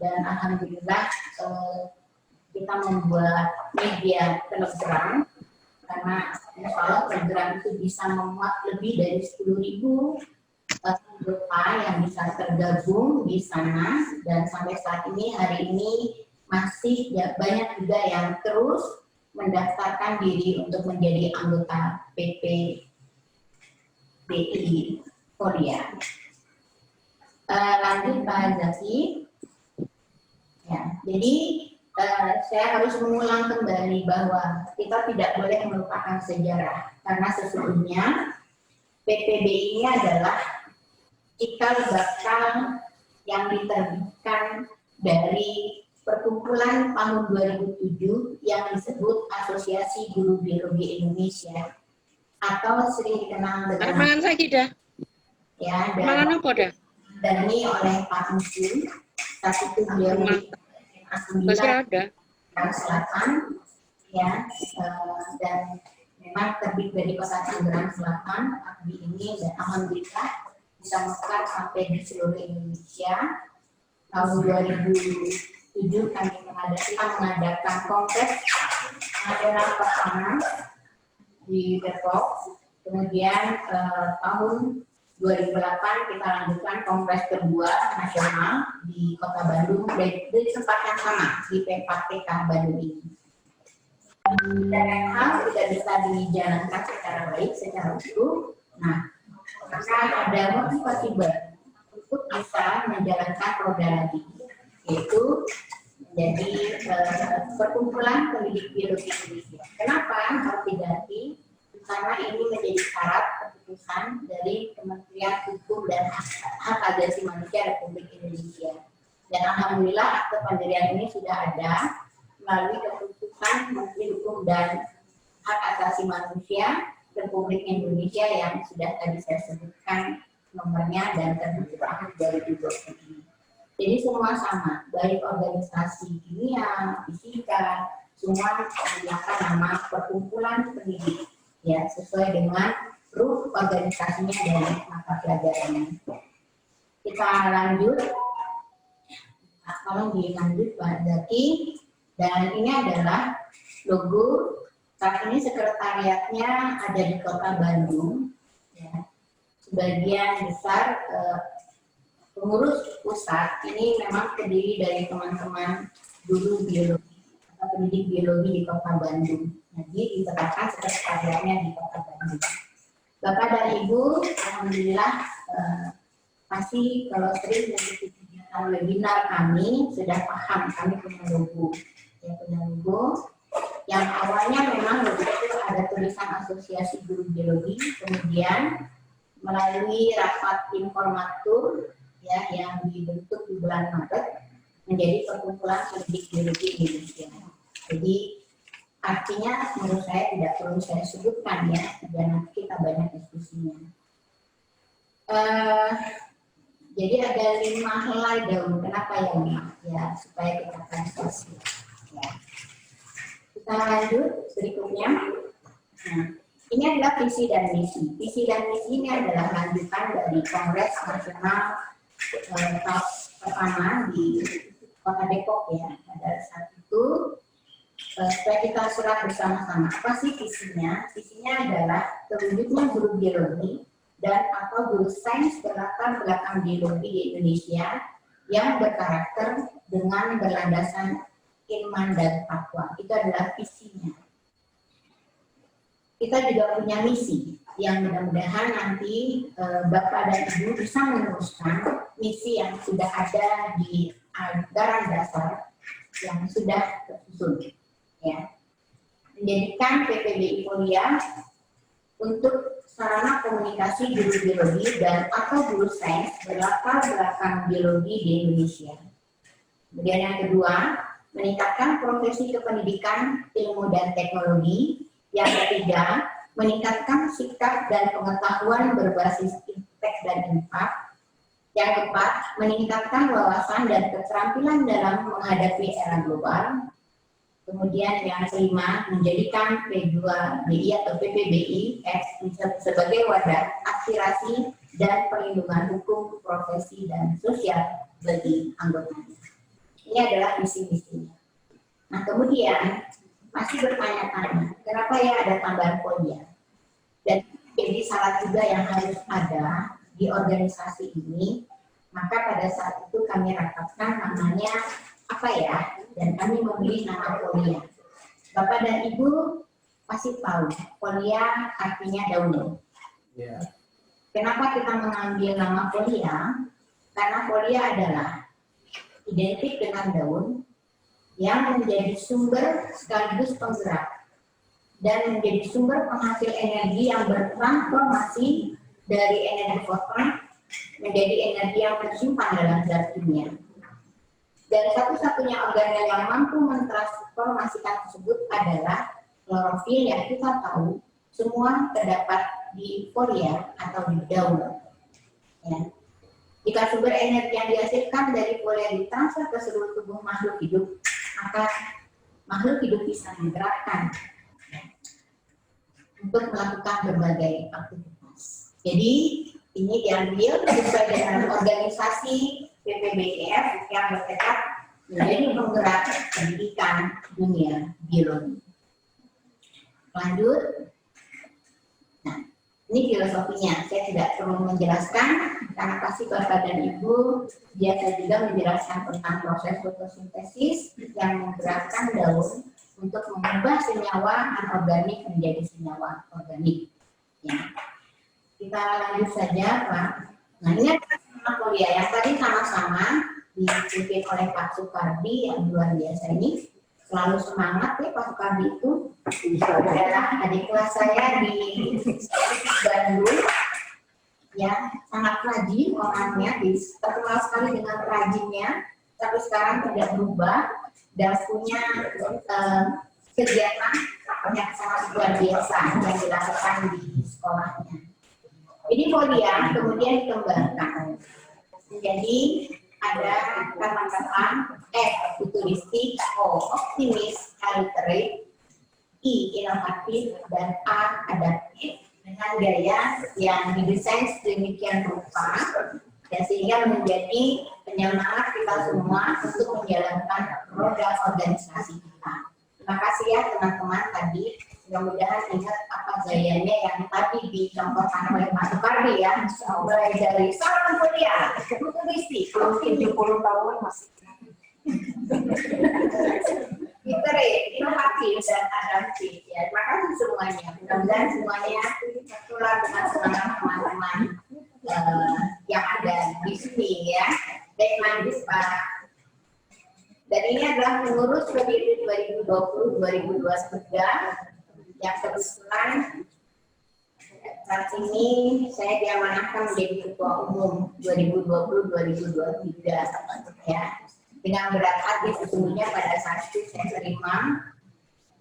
dan alhamdulillah kita membuat media Telegram karena insya Allah program itu bisa memuat lebih dari 10.000 anggota yang bisa tergabung di sana dan sampai saat ini hari ini masih banyak juga yang terus mendaftarkan diri untuk menjadi anggota PPBI Korea. Lanjut Pak Zaki. Ya, jadi saya harus mengulang kembali bahwa kita tidak boleh melupakan sejarah karena sesungguhnya PPBI ini adalah cikal bakal yang diterbitkan dari perkumpulan tahun 2007 yang disebut Asosiasi Guru Biologi Indonesia atau sering dikenal dengan Mangan lagi dah. Ya, Mangan apa dah? Dani oleh Pak Musim saat itu beliau di Masih ada. Selatan ya, dan memang terbit dari Kota Tangerang Selatan. Akbi ini dan alhamdulillah bisa mekar sampai di seluruh Indonesia. Tahun 2007 kami mengadakan kongres nasional pertama di Depok. Kemudian tahun 2008 kita lanjutkan kongres kedua nasional di Kota Bandung di tempat yang sama di PKPK Bandung ini. Dan hal tidak bisa dijalankan secara baik, secara utuh. Nah, maka ada motivasi baru untuk bisa menjalankan roda lagi, yaitu menjadi perkumpulan pendidik biologi Indonesia. Kenapa harus diganti? Karena ini menjadi syarat keputusan dari Kementerian Hukum dan Hak Asasi Manusia Republik Indonesia. Dan alhamdulillah akte pendirian ini sudah ada melalui keputusan Menteri Hukum dan Hak Asasi Manusia Republik Indonesia yang sudah tadi saya sebutkan nomornya dan terbit tahun 2020 ini. Jadi semua sama, baik organisasi kimia, fisika, semua menggunakan nama perkumpulan pendidik, ya sesuai dengan rule organisasinya dan mata pelajarannya. Kita lanjut, tolong dilanjut Pak Zaki. Dan ini adalah logo. Saat ini sekretariatnya ada di Kota Bandung. Ya. Sebagian besar pengurus pusat ini memang terdiri dari teman-teman guru biologi atau pendidik biologi di Kota Bandung. Jadi ditetapkan sekretariatnya di Kota Bandung. Bapak dan Ibu, alhamdulillah pasti kalau sering mengikuti kegiatan webinar kami sudah paham kami punya logo. Ya, punya logo yang awalnya memang logo itu ada tulisan Asosiasi Guru Biologi, kemudian melalui rapat informatur ya yang dibentuk di bulan Maret menjadi perkumpulan pendidik biologi Indonesia. Jadi artinya menurut saya tidak perlu saya sebutkan ya, dan nanti kita banyak diskusinya. Jadi ada 5 helai daun. Kenapa ya 5? Ya supaya kita translasi. Ya. Kita lanjut berikutnya. Nah, ini adalah visi dan misi. Visi dan misi ini adalah lanjutan dari Kongres Nasional pertama di Kota Depok ya. Pada saat itu supaya kita surat bersama-sama. Apa sih visinya? Visinya adalah terwujudnya guru biologi dan atau guru sains berlatar belakang biologi di Indonesia yang berkarakter dengan berlandasan iman dan takwa. Itu adalah visinya. Kita juga punya misi yang mudah-mudahan nanti Bapak dan Ibu bisa meneruskan misi yang sudah ada di anggaran dasar yang sudah tersusun. Ya. Menjadikan PPBI Polri untuk sarana komunikasi guru biologi dan atau guru sains berlatar belakang biologi di Indonesia. Kemudian yang kedua, meningkatkan profesi kependidikan, ilmu dan teknologi. Yang ketiga, meningkatkan sikap dan pengetahuan berbasis impact dan impact. Yang keempat, meningkatkan wawasan dan keterampilan dalam menghadapi era global. Kemudian yang kelima, menjadikan P2BI atau PPBI sebagai wadah aspirasi dan perlindungan hukum, profesi, dan sosial bagi anggotanya. Ini adalah misi-misinya. Nah, kemudian masih bertanya-tanya, kenapa ya ada tambahan polia? Dan jadi syarat juga yang harus ada di organisasi ini, maka pada saat itu kami rapatkan namanya apa ya, dan kami memilih nama polia. Bapak dan Ibu pasti tahu, polia artinya daun. Yeah. Kenapa kita mengambil nama polia? Karena polia adalah identik dengan daun yang menjadi sumber sekaligus penggerak dan menjadi sumber penghasil energi yang bertransformasi dari energi foton menjadi energi yang tersimpan dalam zat kimia. Dan satu-satunya organel yang mampu mentransformasikan tersebut adalah klorofil yang kita tahu semua terdapat di polia atau di daun. Ya. Jika sumber energi yang dihasilkan dari polia ditransfer ke seluruh tubuh makhluk hidup, maka makhluk hidup bisa menggerakkan untuk melakukan berbagai aktivitas. Jadi ini diambil sesuai dengan organisasi PPBEF yang bertekad menjadi penggerak pendidikan dunia biologi. Lanjut. Nah, ini filosofinya. Saya tidak perlu menjelaskan karena pasti Bapak dan Ibu biasa juga menjelaskan tentang proses fotosintesis yang menggerakkan daun untuk mengubah senyawa anorganik menjadi senyawa organik. Ya. Kita lanjut saja, Pak. Nah, ini adalah kuliah yang tadi sama-sama dipimpin oleh Pak Sukardi yang luar biasa ini. Selalu semangat ya Pak Sukardi itu. Adalah adik kelas saya di Bandung. Ya, sangat rajin orangnya, terkenal sekali dengan rajinnya, tapi sekarang tidak berubah dan punya kegiatan yang sangat luar biasa yang dilakukan di sekolahnya. Ini kuliah kemudian dikembangkan menjadi ada kata-kata futuristik, optimis, literate, inovatif, dan adaptif dengan gaya yang didesain sedemikian rupa dan sehingga menjadi penyemangat kita semua untuk menjalankan roda organisasi kita. Terima kasih ya teman-teman tadi. Mudah-mudahan ingat apa gayanya yang tadi dicontohkan oleh Pak Sukardi ya. Mulai dari salam kuliah, futuristik, mungkin 70 tahun masih. Inovatif dan adaptif ya. Terima kasih semuanya. Mudah-mudahan semuanya tertular dengan semangat teman-teman yang ada di sini ya. Baik, lanjut Pak. Dan ini adalah pengurus periode 2020-2023 yang kebetulan saat ini saya diamanahkan menjadi ketua umum 2020-2023 ya. Dengan berat hati sesungguhnya pada saat itu saya terima,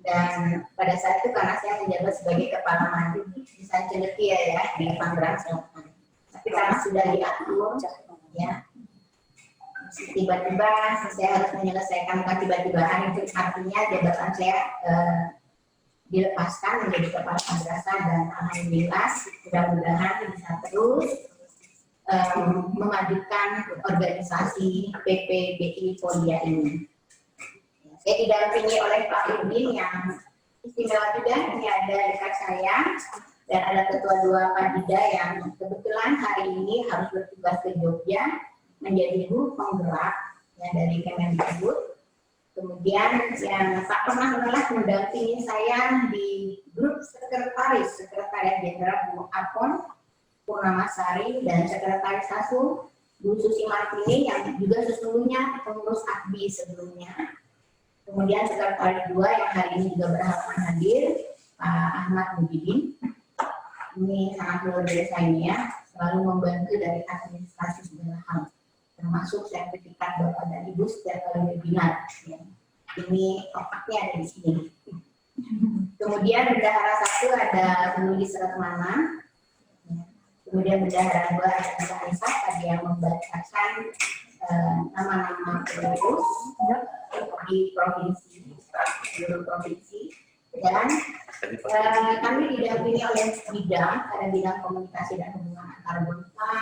dan pada saat itu karena saya menjabat sebagai kepala maju di Sancenetia ya di Tangerang Selatan. Tapi karena sudah diatur ya, tiba-tiba saya harus menyelesaikan tiba-tibaan, itu artinya jabatan saya dilepaskan menjadi kepala madrasah, dan alhamdulillah mudah-mudahan bisa terus memajukan organisasi PPBI Polia ini. Saya didampingi oleh Pak Udin yang istimewa juga, ini ada dekat saya, dan ada ketua 2 Padida yang kebetulan hari ini harus bertugas ke Jogja menjadi guru penggerak ya, dari Kemendikbud. Kemudian yang tak pernah menolak mendampingi saya di grup Sekretariat Jenderal Bu Apon Purnamasari, dan Sekretaris Sasu Bu Susi Martini yang juga sesungguhnya pengurus AKBI sebelumnya. Kemudian Sekretaris 2 yang hari ini juga berhalangan hadir, Pak Ahmad Mujibin. Ini sangat luar biasa ini ya, selalu membantu dari administrasi segala hal, termasuk sertifikat Bapak dan Ibu setiap kali webinar. Ya. Ini otaknya ada di sini. Kemudian bendahara 1 ada Bu Lili Seratmana. Kemudian bendahara 2 ada Aisyah tadi yang membacakan nama-nama pengurus di provinsi, seluruh provinsi. Dan kami didampingi oleh bidang, ada bidang komunikasi dan hubungan antar bangsa,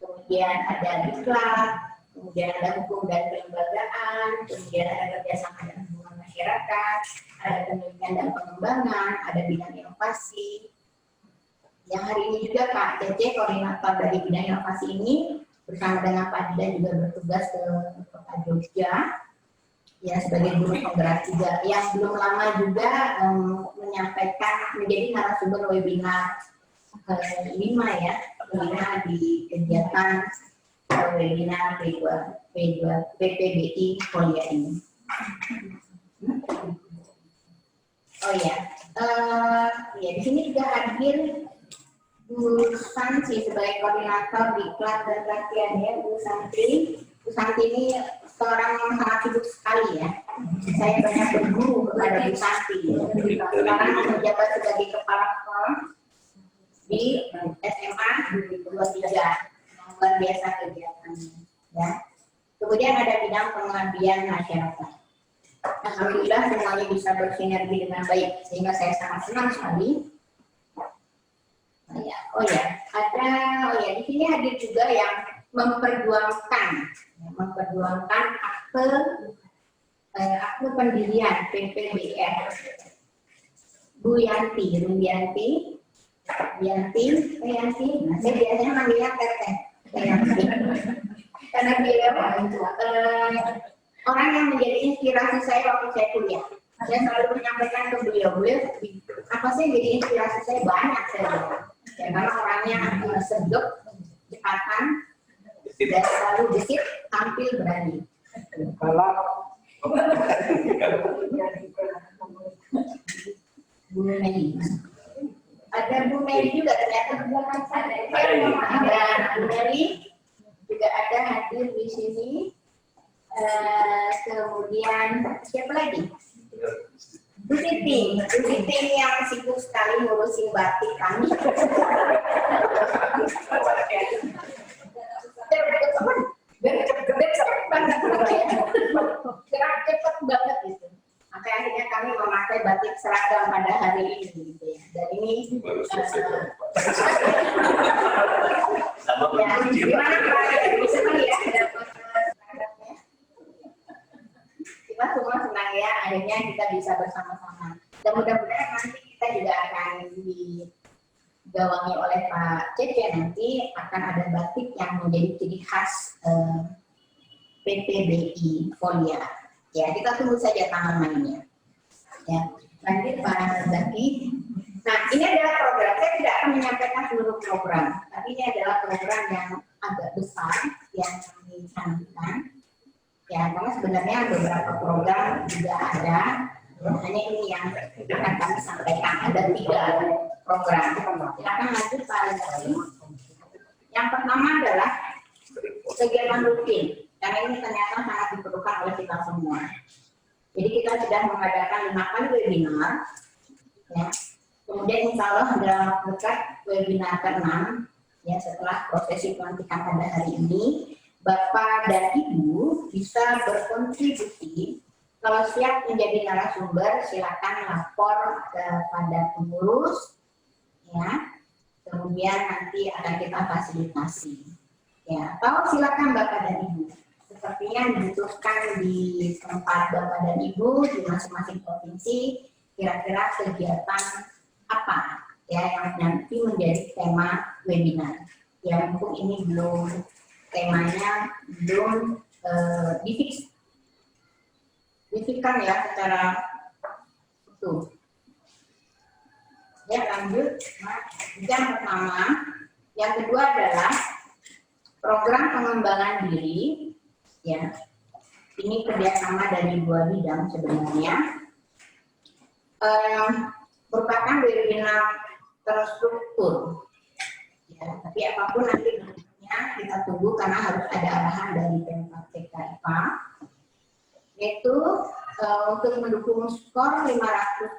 kemudian ada diklat, kemudian ada hukum dan kelembagaan, kemudian ada kerjasama dan hubungan masyarakat, ada penelitian dan pengembangan, ada bidang inovasi. Yang hari ini juga Pak Cece, koordinator dari bidang inovasi ini, bersama dengan Pak Dida juga bertugas ke Kota Jogja, ya sebagai guru penggerak juga. Yang belum lama juga menyampaikan menjadi narasumber webinar 5 ya, 5 di kegiatan webinar PPBI Polia ini. Oh ya, ya di sini juga hadir Bu Santi sebagai koordinator diklat dan latihan ya, Bu Santi. Bu Santi ini seorang yang sangat sibuk sekali ya. Saya banyak berguru kepada Bu Santi. Sekarang menjabat sebagai kepala sekolah di SMA 23. Luar biasa kegiatannya. Ya. Kemudian ada bidang pengabdian masyarakat. Alhamdulillah semuanya bisa bersinergi dengan baik sehingga saya sangat senang sekali. Di sini hadir juga yang memperjuangkan akte pendirian PPBR. Bu Yanti, saya biasanya manggilnya Teteh. Karena beliau orang yang menjadi inspirasi saya waktu saya kuliah. Saya selalu menyampaikan ke beliau apa sih jadi inspirasi saya banyak karena orangnya sedap, cepatan, dan selalu gesit, tampil berani. Bu Mei. Ada Bu Mei juga ternyata di belakang sana. Ada Bu Mei juga ada hadir di sini. Kemudian siapa lagi? Bu Titi yang sibuk sekali ngurusin batik kami. Gerak cepat banget gitu. Maka akhirnya kami memakai batik seragam pada hari ini gitu ya. Dan ini gimana Pak? Bisa ya dapat seragamnya? Kita semua senang ya, akhirnya kita bisa bersama-sama. Dan mudah-mudahan nanti kita juga akan digawangi oleh Pak Cece, nanti akan ada batik yang menjadi ciri khas PPBI Folia. Ya, kita tunggu saja tangan mainnya. Ya, lanjut Pak Zaki. Nah, ini adalah program. Saya tidak akan menyampaikan seluruh program, tapi ini adalah program yang agak besar yang kami canangkan. Ya, karena sebenarnya beberapa program juga ada. Hanya ini yang akan kami sampaikan. Ada 3 program. Silakan lanjut Pak Zaki. Yang pertama adalah kegiatan rutin. Karena ini ternyata sangat diperlukan oleh kita semua. Jadi kita sudah mengadakan 5 kali webinar. Ya. Kemudian insya Allah dalam dekat webinar ke-6, ya, setelah prosesi pelantikan pada hari ini, Bapak dan Ibu bisa berkontribusi. Kalau siap menjadi narasumber, silakan lapor kepada pengurus, ya. Kemudian nanti akan kita fasilitasi. Ya, atau silakan Bapak dan Ibu. Sepertinya dibutuhkan di tempat Bapak dan Ibu di masing-masing provinsi, kira-kira kegiatan apa ya yang nanti menjadi tema webinar. Ya, mungkin ini temanya belum difikirkan ya secara utuh. Ya, lanjut. Yang pertama, yang kedua adalah program pengembangan diri. Ya, ini kerjasama dari 2 bidang sebenarnya. Merupakan webinar terstruktur. Ya, tapi apapun nanti bentuknya kita tunggu karena harus ada arahan dari Pemkab CKIPA. Yaitu untuk mendukung skor 500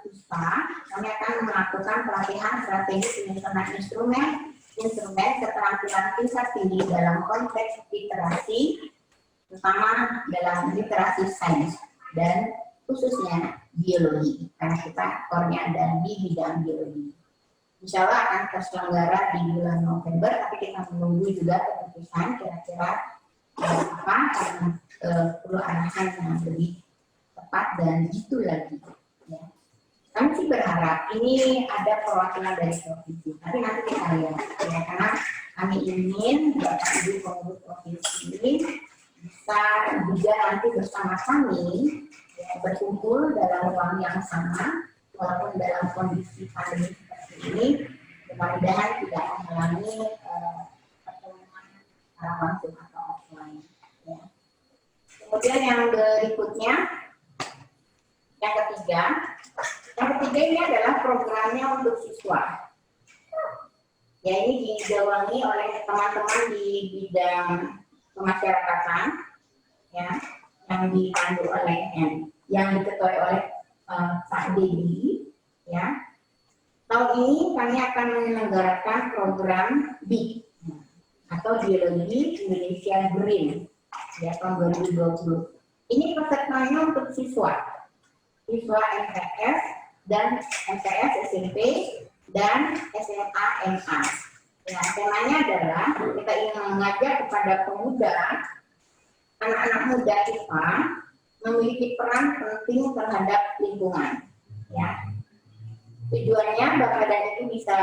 siswa, kami akan melakukan pelatihan strategi penyusunan instrumen keterampilan tingkat tinggi dalam konteks literasi, terutama dalam literasi sains dan khususnya biologi, karena kita core-nya ada di bidang biologi. Insya Allah akan terselenggara di bulan November, tapi kita menunggu juga keputusan kira-kira apa, karena perlu arahan yang lebih tepat dan gitu lagi. Ya. Kami sih berharap ini ada perwakilan dari provinsi, tapi nanti kita lihat, ya, karena kami ingin Bapak Ibu pengurus provinsi ini bisa juga nanti bersama kami ya, berkumpul dalam ruang yang sama, walaupun dalam kondisi pandemi seperti ini, mudah-mudahan tidak mengalami pertemuan secara langsung atau offline. Ya. Kemudian yang berikutnya, yang ketiga ini adalah programnya untuk siswa. Ya, ini digawangi oleh teman-teman di bidang kemasyarakatan, ya, yang dipandu oleh yang diketuai oleh Pak Dedi, ya. Tahun ini kami akan menyelenggarakan program BIG atau Biologi Indonesia Green, ya, tahun 2020. Ini pesertanya untuk siswa MTS dan MTS SMP dan SMA MA. Ya, temanya adalah kita ingin mengajak kepada pemuda, anak-anak muda IPA memiliki peran penting terhadap lingkungan. Ya. Tujuannya Bapak dan Ibu bisa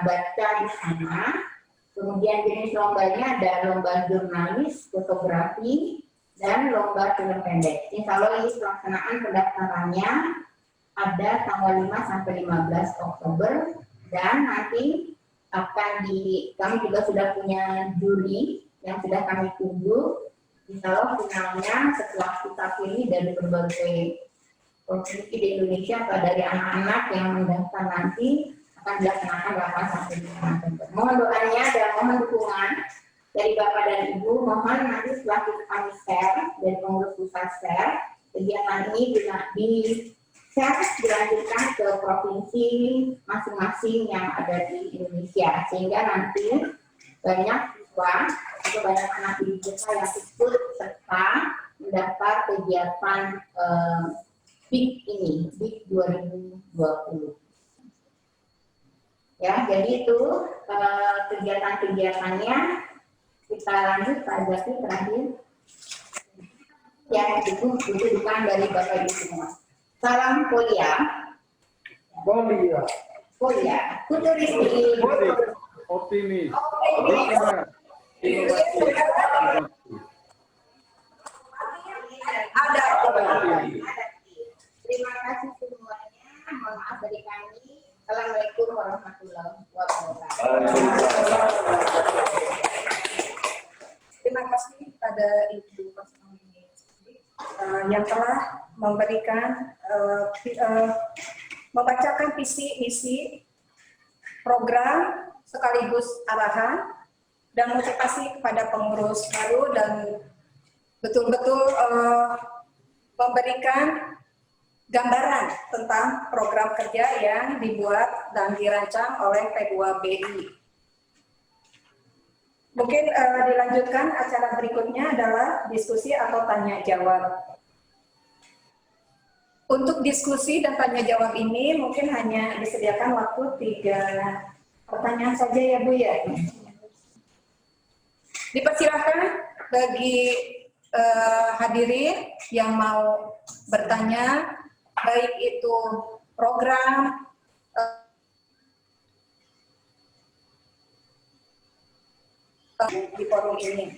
baca di sana. Kemudian jenis lombanya ada lomba jurnalis, fotografi, dan lomba film pendek. Insya Allah ini pelaksanaan pendaftarannya ada tanggal 5 sampai 15 Oktober dan nanti kami juga sudah punya juri yang sudah kami tunggu. Insya Allah finalnya setelah kita pilih dari berbagai provinsi di Indonesia atau dari anak-anak yang mendaftar nanti akan dilaksanakan 8 sampai 5 November. Mohon doanya dan mohon dukungan dari Bapak dan Ibu. Mohon nanti setelah kami share dari pengurus pusat share, kegiatan ini di share dilanjutkan ke provinsi masing-masing yang ada di Indonesia sehingga nanti banyak siswa atau banyak anak didik kita yang ikut serta mendaftar kegiatan BIK ini, BIK 2020. Ya, jadi itu kegiatan-kegiatannya. Kita lanjut Pak Zaki terakhir. Ya, itu dudukan dari Bapak Ibu semua. Salam Polia. Futuristik. Optimis. Ada. Terima kasih semuanya. Mohon maaf dari kami. Assalamualaikum warahmatullahi wabarakatuh. Terima kasih pada Ibu yang telah memberikan membacakan visi misi program sekaligus arahan dan motivasi kepada pengurus baru dan betul-betul memberikan gambaran tentang program kerja yang dibuat dan dirancang oleh P2BI. Mungkin dilanjutkan acara berikutnya adalah diskusi atau tanya jawab. Untuk diskusi dan tanya jawab ini mungkin hanya disediakan waktu 3 pertanyaan saja ya Bu ya. Dipersilakan bagi hadirin yang mau bertanya, baik itu program di forum ini.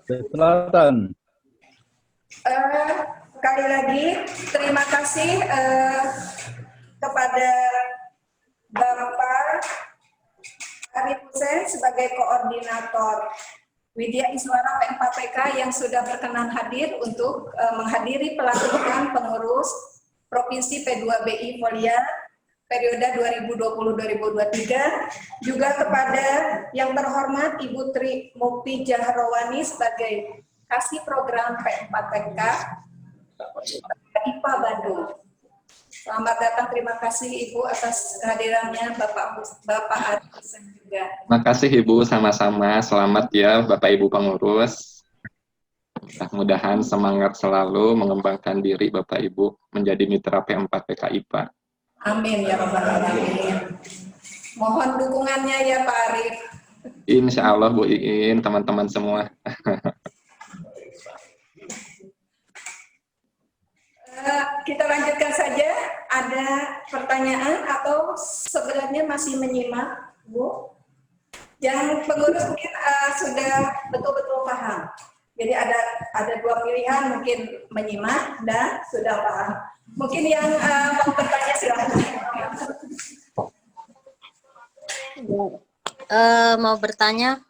Selatan. Sekali lagi terima kasih kepada Bapak Arif Hussein sebagai koordinator Widya Iswara P4PK yang sudah berkenan hadir untuk menghadiri pelantikan pengurus Provinsi P2BI Polia periode 2020-2023, juga kepada yang terhormat Ibu Tri Mukti Jahrawani sebagai Kasih Program P4PK IPA Bandung. Selamat datang, terima kasih Ibu atas kehadirannya Bapak Arif juga. Terima kasih Ibu, sama-sama. Selamat ya Bapak Ibu pengurus. Mudah-mudahan semangat selalu mengembangkan diri Bapak Ibu menjadi mitra P4PK IPA. Amin ya Rabbal Alamin. Mohon dukungannya ya Pak Arif. Insya Allah Bu Iin, teman-teman semua. Kita lanjutkan saja. Ada pertanyaan atau sebenarnya masih menyimak, Bu? Yang pengurus mungkin sudah betul-betul paham. Jadi ada 2 pilihan, mungkin menyimak dan sudah paham. Mungkin yang mau bertanya silahkan. Mau bertanya?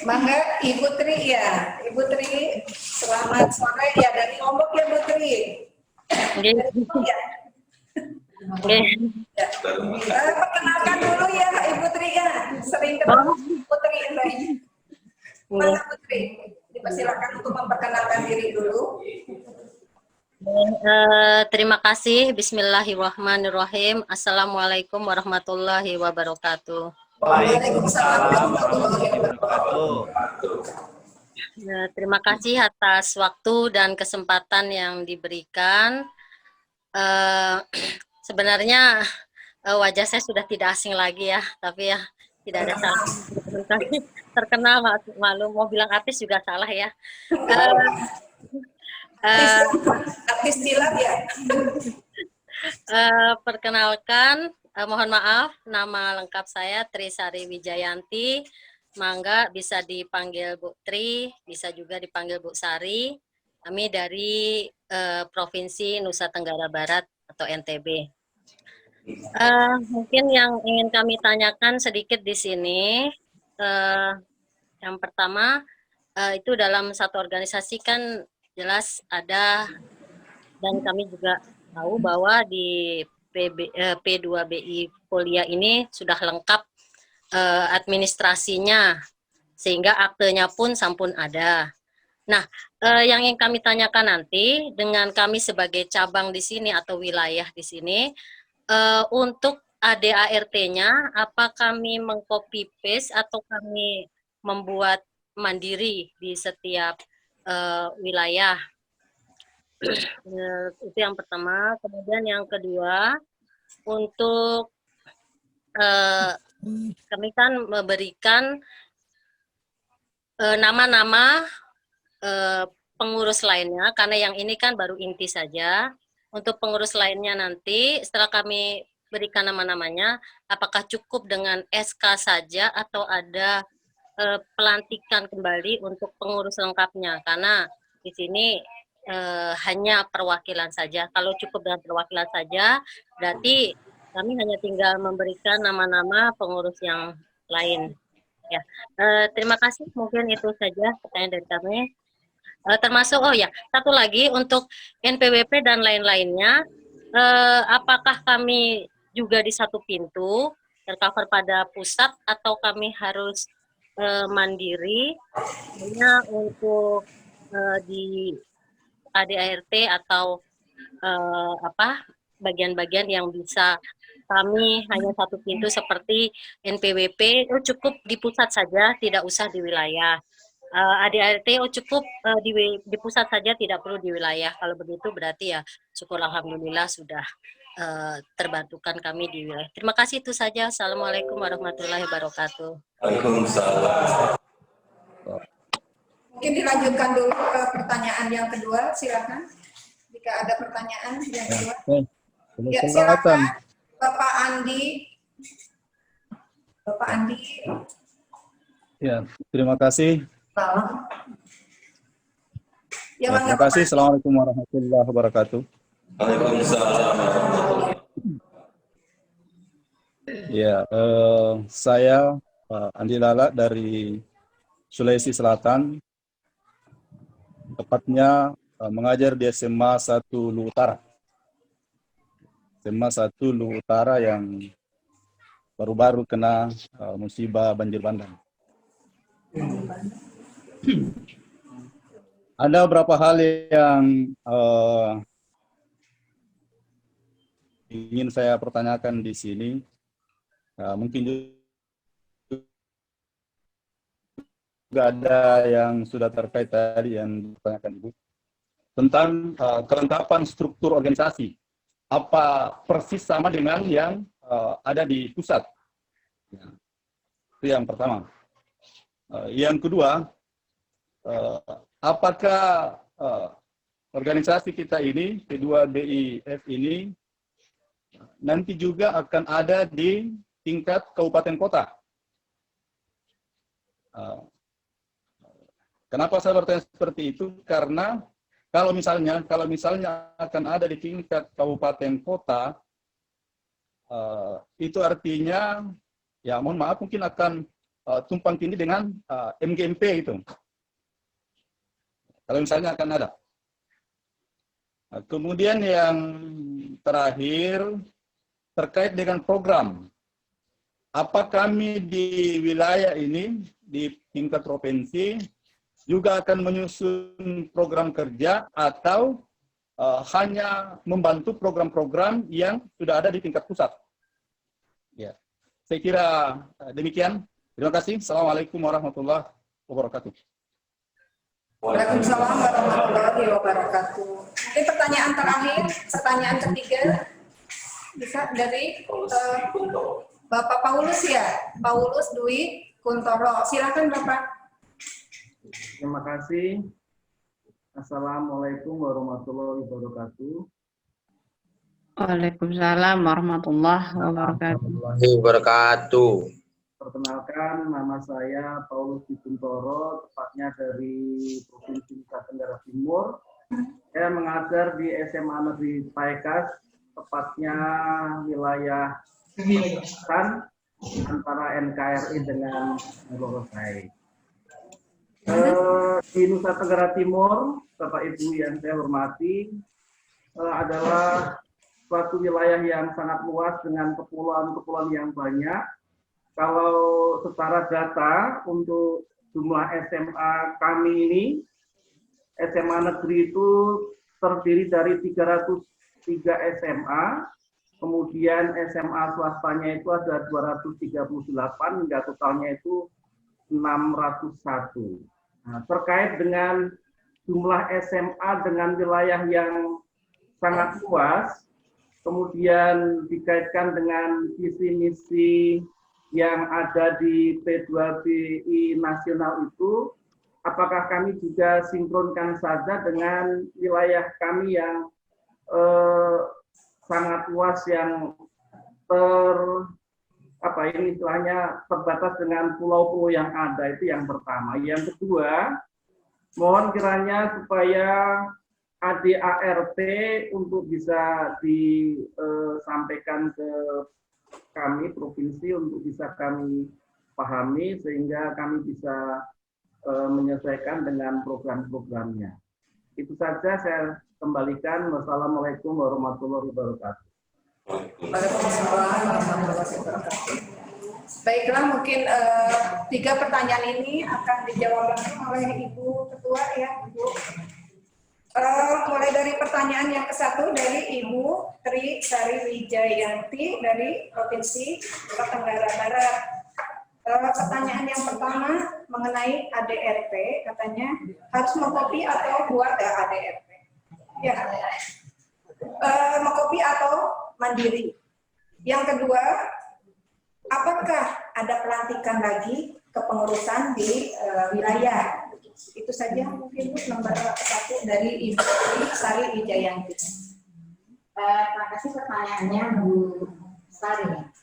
Mangga Ibu Tri ya. Ibu Tri, selamat sore ya dari Lombok ya Bu Tri. Dari Lombok ya. Ya. Perkenalkan dulu ya Ibu Tri ya. Sering ketemu Ibu Tri ini. Mana Bu Tri? Dipersilakan untuk memperkenalkan diri dulu. Terima kasih. Bismillahirrahmanirrahim. Assalamualaikum warahmatullahi wabarakatuh. Waalaikumsalam warahmatullahi wabarakatuh. Terima kasih atas waktu dan kesempatan yang diberikan. Sebenarnya wajah saya sudah tidak asing lagi ya, tapi ya tidak ada salah. Terkenal, malu mau bilang artis juga salah ya. Artis silat ya. Perkenalkan, mohon maaf, nama lengkap saya Trisari Wijayanti. Mangga bisa dipanggil Bu Tri, bisa juga dipanggil Bu Sari. Kami dari Provinsi Nusa Tenggara Barat atau NTB. Mungkin yang ingin kami tanyakan sedikit di sini, yang pertama itu dalam satu organisasi kan jelas ada, dan kami juga tahu bahwa di P2BI Polia ini sudah lengkap administrasinya, sehingga aktenya pun sampun ada. Nah, yang ingin kami tanyakan nanti dengan kami sebagai cabang di sini atau wilayah di sini, untuk ADART-nya, apa kami mengcopy paste atau kami membuat mandiri di setiap wilayah? Itu yang pertama. Kemudian yang kedua, untuk kami kan memberikan nama-nama pengurus lainnya, karena yang ini kan baru inti saja. Untuk pengurus lainnya nanti, setelah kami berikan nama-namanya, apakah cukup dengan SK saja atau ada pelantikan kembali untuk pengurus lengkapnya? Karena di sini hanya perwakilan saja. Kalau cukup dengan perwakilan saja, berarti kami hanya tinggal memberikan nama-nama pengurus yang lain. Ya, terima kasih. Mungkin itu saja pertanyaan dari kami. Termasuk, oh ya, satu lagi untuk NPWP dan lain-lainnya, apakah kami juga di satu pintu tercover pada pusat atau kami harus mandiri hanya untuk di ADART atau bagian-bagian yang bisa kami hanya satu pintu seperti NPWP itu cukup di pusat saja, tidak usah di wilayah. ADART cukup di pusat saja, tidak perlu di wilayah. Kalau begitu berarti ya syukur alhamdulillah sudah terbantukan kami di wilayah. Terima kasih, itu saja. Assalamualaikum warahmatullahi wabarakatuh. Waalaikumsalam. Mungkin dilanjutkan dulu ke pertanyaan yang kedua, silakan. Jika ada pertanyaan yang kedua. Ya, silakan Bapak Andi. Bapak Andi. Ya, terima kasih. Ya, terima kasih. Assalamualaikum warahmatullahi wabarakatuh. Waalaikumsalam. Ya, saya Andi Lala dari Sulawesi Selatan, tepatnya mengajar di SMA 1 Luwu Utara. SMA 1 Luwu Utara yang baru-baru kena musibah banjir bandang. Ada beberapa hal yang ingin saya pertanyakan di sini. Mungkin juga ada yang sudah terkait tadi yang ditanyakan Ibu tentang kelengkapan struktur organisasi. Apa persis sama dengan yang ada di pusat? Ya, itu yang pertama. Yang kedua, apakah organisasi kita ini, P2BIF ini, nanti juga akan ada di tingkat kabupaten kota? Kenapa saya bertanya seperti itu? Karena kalau misalnya akan ada di tingkat kabupaten kota, itu artinya, ya mohon maaf, mungkin akan tumpang tindih dengan MGMP itu. Kalau misalnya akan ada. Kemudian yang terakhir terkait dengan program. Apa kami di wilayah ini di tingkat provinsi juga akan menyusun program kerja atau hanya membantu program-program yang sudah ada di tingkat pusat? Ya, saya kira demikian. Terima kasih. Assalamualaikum warahmatullahi wabarakatuh. Waalaikumsalam warahmatullahi wabarakatuh. Ini pertanyaan terakhir, pertanyaan ketiga bisa dari Bapak Paulus ya, Paulus Dwi Kuntoro. Silakan Bapak. Terima kasih. Assalamualaikum warahmatullahi wabarakatuh. Waalaikumsalam warahmatullahi wabarakatuh. Perkenalkan, nama saya Paulus Dwi Kuntoro, tepatnya dari Provinsi Nusa Tenggara Timur. Saya mengajar di SMA Negeri Paikas, tepatnya wilayah Selatan antara NKRI dengan Gorosai. Di Nusa Tenggara Timur, Bapak Ibu yang saya hormati, adalah suatu wilayah yang sangat luas dengan kepulauan-kepulauan yang banyak. Kalau secara data untuk jumlah SMA kami ini, SMA negeri itu terdiri dari 303 SMA, kemudian SMA swastanya itu ada 238, hingga totalnya itu 601. Nah, terkait dengan jumlah SMA dengan wilayah yang sangat luas, kemudian dikaitkan dengan visi misi yang ada di P2BI nasional itu, apakah kami juga sinkronkan saja dengan wilayah kami yang sangat luas yang terbatas dengan pulau-pulau yang ada, itu yang pertama. Yang kedua, mohon kiranya supaya ADART untuk bisa disampaikan ke kami provinsi untuk bisa kami pahami sehingga kami bisa menyesuaikan dengan program-programnya. Itu saja saya kembalikan. Wassalamualaikum warahmatullahi wabarakatuh. Baiklah, mungkin 3 pertanyaan ini akan dijawab langsung oleh Ibu Ketua ya, Ibu. Mulai dari pertanyaan yang ke-1 dari Ibu Tri Sari Wijayanti dari Provinsi Nusa Tenggara Barat. Pertanyaan yang pertama mengenai ADRT, katanya harus mengcopy atau buat ADRT? Ya, mengcopy atau mandiri. Yang kedua, apakah ada pelantikan lagi kepengurusan di wilayah? Itu saja mungkin Bu, nomor 1 dari Ibu Sari Wijayanti. Terima kasih pertanyaannya Bu Sari.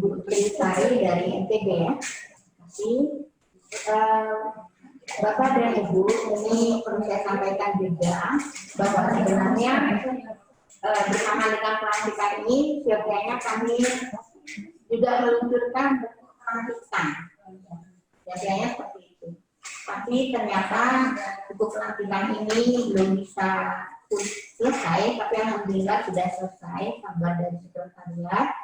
Bu Sari dari NTB ya. Terima kasih. Bapak dan Ibu, ini perlu saya sampaikan juga bahwa sebenarnya bersama dengan pelantikan ini, biasanya kami juga meluncurkan bentuk pelantikan. Biasanya seperti itu. Tapi ternyata buku pelantikan ini belum bisa selesai, tapi alhamdulillah sudah selesai, kabar dari sekretariat.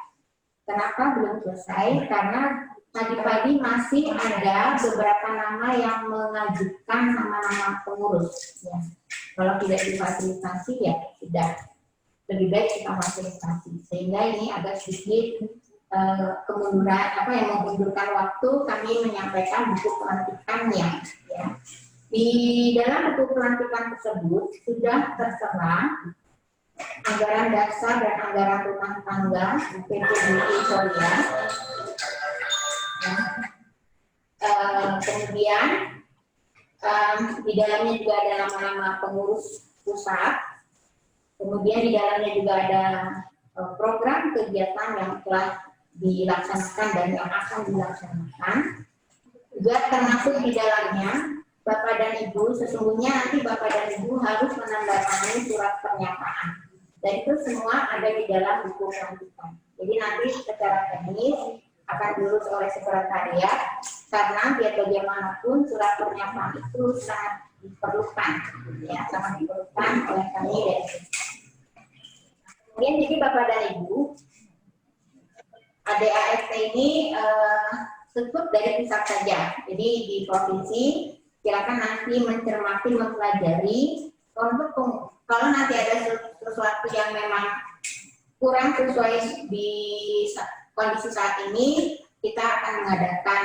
Kenapa belum selesai? Karena tadi pagi masih ada beberapa nama yang mengajukan nama-nama pengurus. Ya. Kalau tidak difasilitasi ya tidak, lebih baik kita fasilitasi. Sehingga ini agak sedikit kemunduran, yang memundurkan waktu kami menyampaikan buku pelantikannya. Ya. Di dalam buku pelantikan tersebut sudah tertera anggaran dasar dan anggaran rumah tangga PPBI Soria. Kemudian di dalamnya juga ada nama-nama pengurus pusat. Kemudian di dalamnya juga ada program kegiatan yang telah dilaksanakan dan yang akan dilaksanakan. Juga termasuk di dalamnya Bapak dan Ibu, sesungguhnya nanti Bapak dan Ibu harus menandatangani surat pernyataan. Dan itu semua ada di dalam buku pelantikan. Jadi nanti secara teknis akan diurus oleh sekretariat, karena biar bagaimanapun surat pernyataan itu sangat diperlukan, ya, sangat diperlukan oleh kami. Kemudian jadi Bapak dan Ibu, ADART ini cukup dari pusat saja. Jadi di provinsi silakan nanti mencermati, mempelajari. Kalau nanti ada sesuatu yang memang kurang sesuai di kondisi saat ini, kita akan mengadakan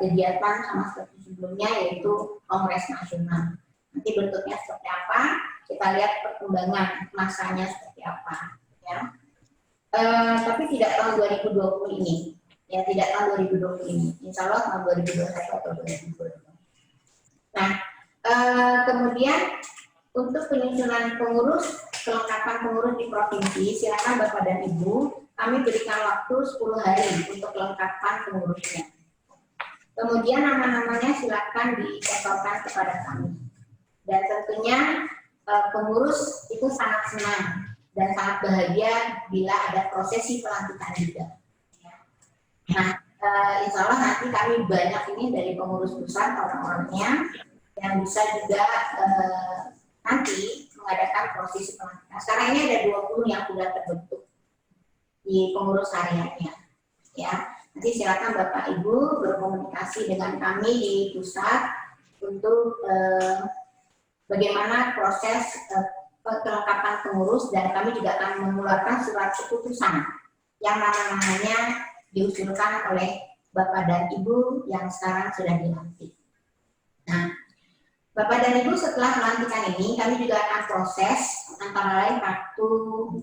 kegiatan sama seperti sebelumnya, yaitu Kongres Nasional. Nanti bentuknya seperti apa, kita lihat perkembangan masanya seperti apa. Ya. Tapi tidak tahun 2020 ini. Ya, tidak tahun 2020 ini. Insya Allah tahun 2021 atau 2022. Nah, kemudian untuk penyusunan pengurus, kelengkapan pengurus di provinsi, silakan Bapak dan Ibu, kami berikan waktu 10 hari untuk kelengkapan pengurusnya. Kemudian nama-namanya silakan disetorkan kepada kami. Dan tentunya pengurus itu sangat senang dan sangat bahagia bila ada prosesi pelantikan juga. Nah, insya Allah nanti kami banyak ini dari pengurus pusat orang-orangnya yang bisa juga nanti mengadakan prosesi pelantikan. Sekarang ini ada 20 yang sudah terbentuk di pengurus hariannya. Ya, nanti silakan Bapak Ibu berkomunikasi dengan kami di pusat untuk bagaimana proses kelengkapan pengurus, dan kami juga akan mengeluarkan surat keputusan yang nama-namanya diusulkan oleh Bapak dan Ibu yang sekarang sudah dilantik. Nah, Bapak dan Ibu setelah pelantikan ini kami juga akan proses antara lain kartu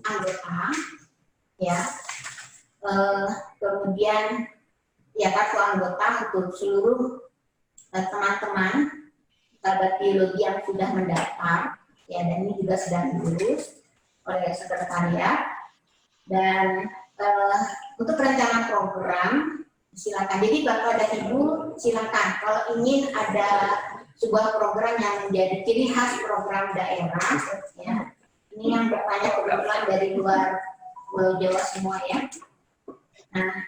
anggota, ya, kemudian ya kartu anggota untuk seluruh teman-teman sahabat biologi yang sudah mendaftar, ya, dan ini juga sedang diurus oleh sekretariat. Dan untuk rencana program silakan. Jadi Bapak dan Ibu silakan kalau ingin ada sebuah program yang menjadi ciri khas program daerah, ya. Ini yang bertanya kebetulan dari luar Pulau Jawa semua, ya. Nah,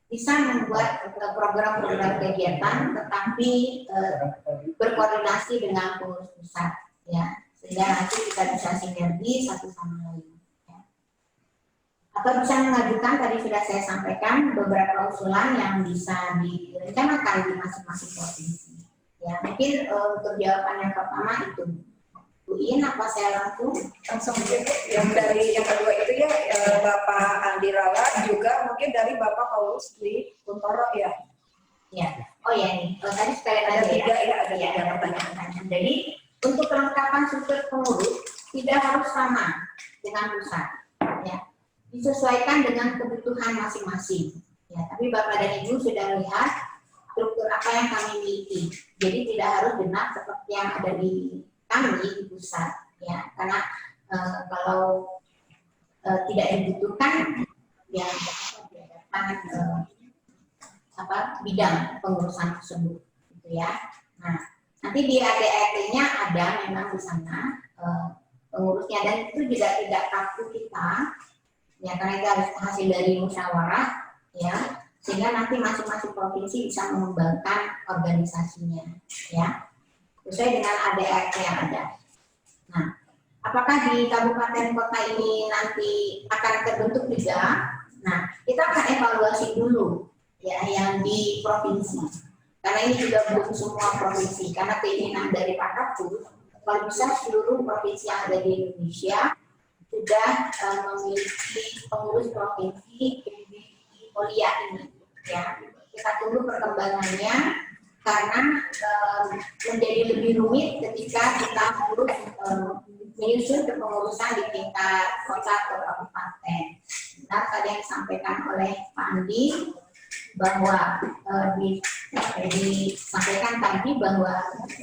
bisa membuat program-program kegiatan, tetapi berkoordinasi dengan pengurus pusat, ya, sehingga nanti kita bisa sinergi satu sama lain. Ya. Atau bisa mengajukan, tadi sudah saya sampaikan, beberapa usulan yang bisa direncanakan di masing-masing provinsi. Ya, mungkin untuk jawaban yang pertama itu. Bu In, apa saya langsung yang dari yang kedua itu ya, Bapak Andi Rala, juga mungkin dari Bapak Paulus di Kuntoro, ya. Ya, oh ya nih, tadi sekali ada lagi tiga, ya, ada ya, tiga pertanyaan. Jadi untuk kelengkapan struktur pengurus tidak harus sama dengan pusat, ya, disesuaikan dengan kebutuhan masing-masing. Ya, tapi Bapak dan Ibu sudah lihat struktur apa yang kami miliki, jadi tidak harus benar seperti yang ada di kami di pusat, ya, karena kalau tidak dibutuhkan, ya, bidang pengurusan tersebut, gitu ya. Nah, nanti di ADRT-nya ada memang di sana pengurusnya, dan itu juga tidak kaku kita, ya, karena itu harus hasil dari musyawarah, ya, sehingga nanti masing-masing provinsi bisa mengembangkan organisasinya, ya, sesuai dengan ADRT yang ada. Nah, apakah di kabupaten kota ini nanti akan terbentuk juga? Nah, kita akan evaluasi dulu, ya, yang di provinsi. Karena ini juga belum semua provinsi, karena keinginan dari Pak Kapus, kalau bisa seluruh provinsi yang ada di Indonesia sudah memiliki pengurus provinsi Polia ini, ya. Kita tunggu perkembangannya, karena menjadi lebih rumit ketika kita harus menyusun kepengurusan di tingkat kota atau kabupaten. Nah, tadi yang disampaikan oleh Pak Andi bahwa disampaikan tadi bahwa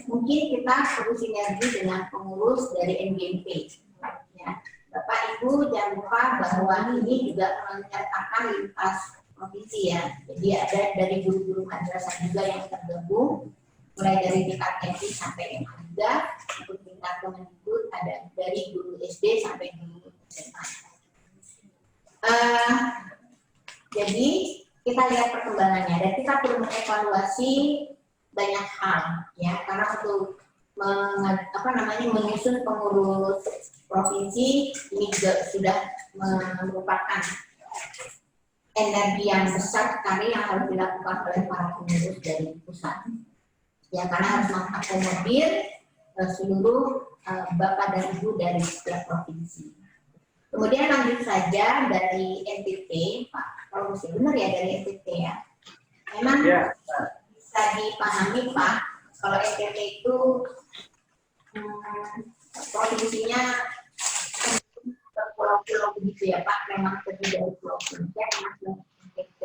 mungkin kita perlu sinergi dengan pengurus dari MGMP. Ya. Bapak Ibu jangan lupa bahwa ini juga menyertakan lintas provinsi, ya. Jadi ada dari guru-guru madrasah juga yang tergabung, mulai dari tingkat TNI sampai MA3, untuk tingkat Kemendikbud ada dari guru SD sampai guru SMA. Jadi kita lihat perkembangannya, dan kita perlu mengevaluasi banyak hal, ya, karena untuk menyusun pengurus provinsi ini juga sudah merupakan energi yang besar sekali yang harus dilakukan oleh para pengurus dari pusat, ya, karena harus mengakomodir seluruh Bapak dan Ibu dari setiap provinsi. Kemudian lanjut saja dari NTT, Pak, kalau mesti benar ya dari NTT, ya, memang bisa dipahami, Pak, kalau NTT itu provinsinya berpulau-pulau begitu ya Pak, memang terdiri dari pulau-pulau termasuk NTT,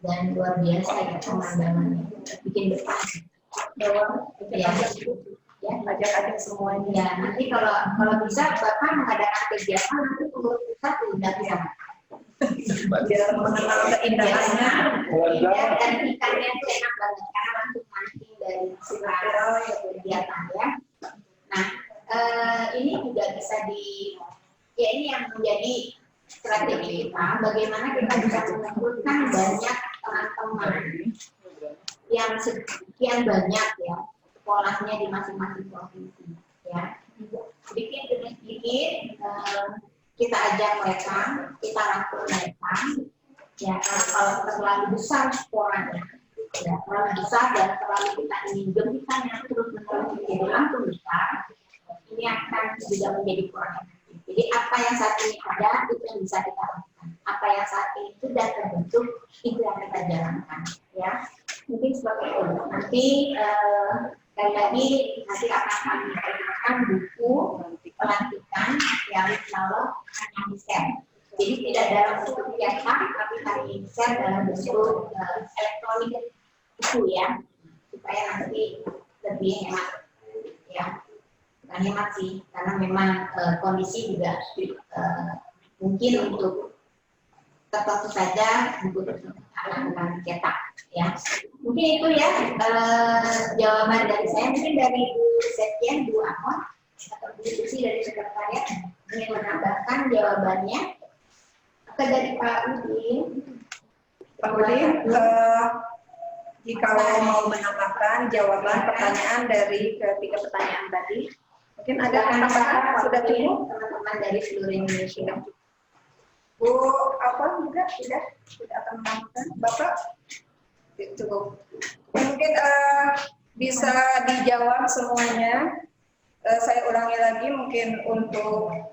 dan luar biasa ya pemandangannya, bikin betah. Ya, ajak-ajak semuanya. Ya, nanti kalau bisa Bapak mengadakan kegiatan nanti pengurus pusat undang ya. Biar mengenal keindahannya. Dan ikannya itu enak banget karena langsung mancing dari Siraro ya kegiatan ya. Nah, ini juga bisa ya ini yang menjadi strategi kita, bagaimana kita bisa mengumpulkan banyak teman-teman yang sekian banyak ya sekolahnya di masing-masing provinsi ya, sedikit demi sedikit kita ajak mereka, kita rangkul mereka ya, karena kalau terlalu besar sekolahnya ya, terlalu besar dan terlalu kita ingin gemitannya terus-menerus menjadi langsung besar, ini akan juga menjadi kurang efektif. Jadi apa yang saat ini ada itu yang bisa kita lakukan, apa yang saat ini sudah terbentuk itu yang kita jalankan ya, mungkin seperti itu. Nanti sekali lagi nanti akan kami perkenalkan buku pelantikan yang kalau hanya di-share. Jadi tidak dalam bentuk cetak, tapi kami share dalam bentuk elektronik buku ya, supaya nanti lebih hemat ya. Bukan hemat sih, karena memang kondisi juga mungkin untuk tertentu saja buku tersebut akan cetak ya. Mungkin itu ya jawaban dari saya. Mungkin dari Bu Septian, Bu Amon atau Bu Susi dari sekretariat ingin menambahkan jawabannya. Atau dari Pak Udin? Pak Udin, jika mau menambahkan jawaban pertanyaan dari ketiga pertanyaan tadi, mungkin ada tambahan sudah cukup teman-teman dari seluruh Indonesia. Bu apa juga sudah akan menambahkan Bapak cukup. Mungkin bisa dijawab semuanya. Saya ulangi lagi mungkin untuk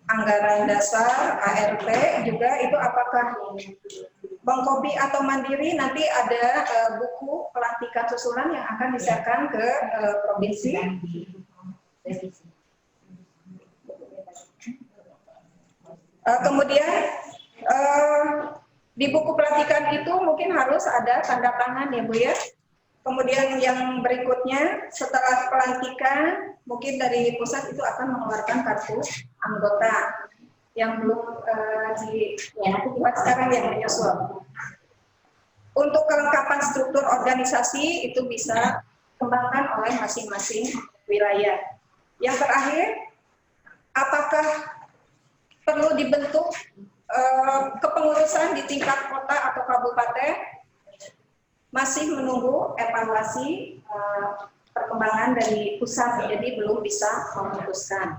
anggaran dasar ART juga itu apakah Bank Kopi atau Mandiri, nanti ada buku pelantikan susulan yang akan disiarkan ke provinsi. Kemudian di buku pelantikan itu mungkin harus ada tanda tangan ya Bu ya. Kemudian yang berikutnya setelah pelantikan mungkin dari pusat itu akan mengeluarkan kartu anggota yang belum dibuat sekarang yang menyusul. Untuk kelengkapan struktur organisasi itu bisa dikembangkan oleh masing-masing wilayah. Yang terakhir, apakah perlu dibentuk kepengurusan di tingkat kota atau kabupaten? Masih menunggu evaluasi perkembangan dari pusat, jadi belum bisa memutuskan.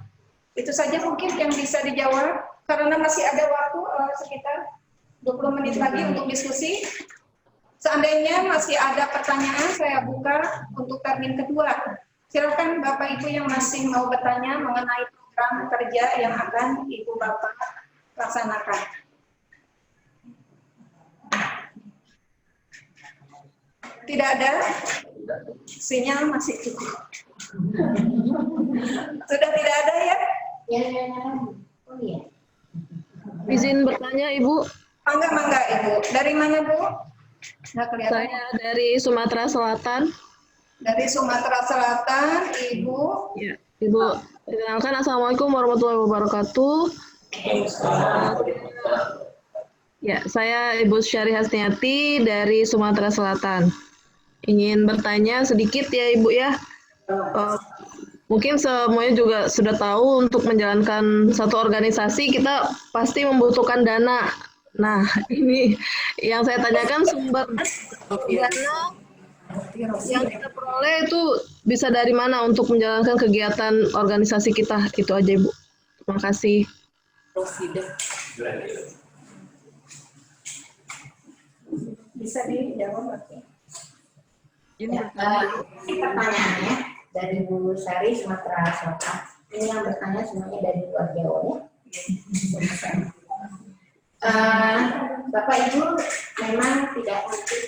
Itu saja mungkin yang bisa dijawab, karena masih ada waktu sekitar 20 menit lagi untuk diskusi. Seandainya masih ada pertanyaan, saya buka untuk termin kedua. Silakan Bapak Ibu yang masih mau bertanya mengenai program kerja yang akan Ibu Bapak laksanakan. Tidak ada, sinyal masih cukup. Sudah tidak ada ya? Oh iya. Izin bertanya Ibu. Mangga Ibu. Dari mana Bu? Nggak kelihatan. Saya dari Sumatera Selatan. Dari Sumatera Selatan, Ibu. Ya, Ibu. Perkenalkan, Assalamualaikum warahmatullahi wabarakatuh. Ya, saya Ibu Syari Hasniati dari Sumatera Selatan. Ingin bertanya sedikit ya Ibu ya. Mungkin semuanya juga sudah tahu untuk menjalankan satu organisasi kita pasti membutuhkan dana. Nah, ini yang saya tanyakan sumber dana yang kita peroleh itu bisa dari mana untuk menjalankan kegiatan organisasi kita. Itu aja Ibu. Terima kasih. Bisa dijawab. Ya, ini pertanyaannya dari Bu Sari Sumatera Selatan. Ini yang bertanya semuanya dari luar Jawa ya. Bapak Ibu memang tidak menutup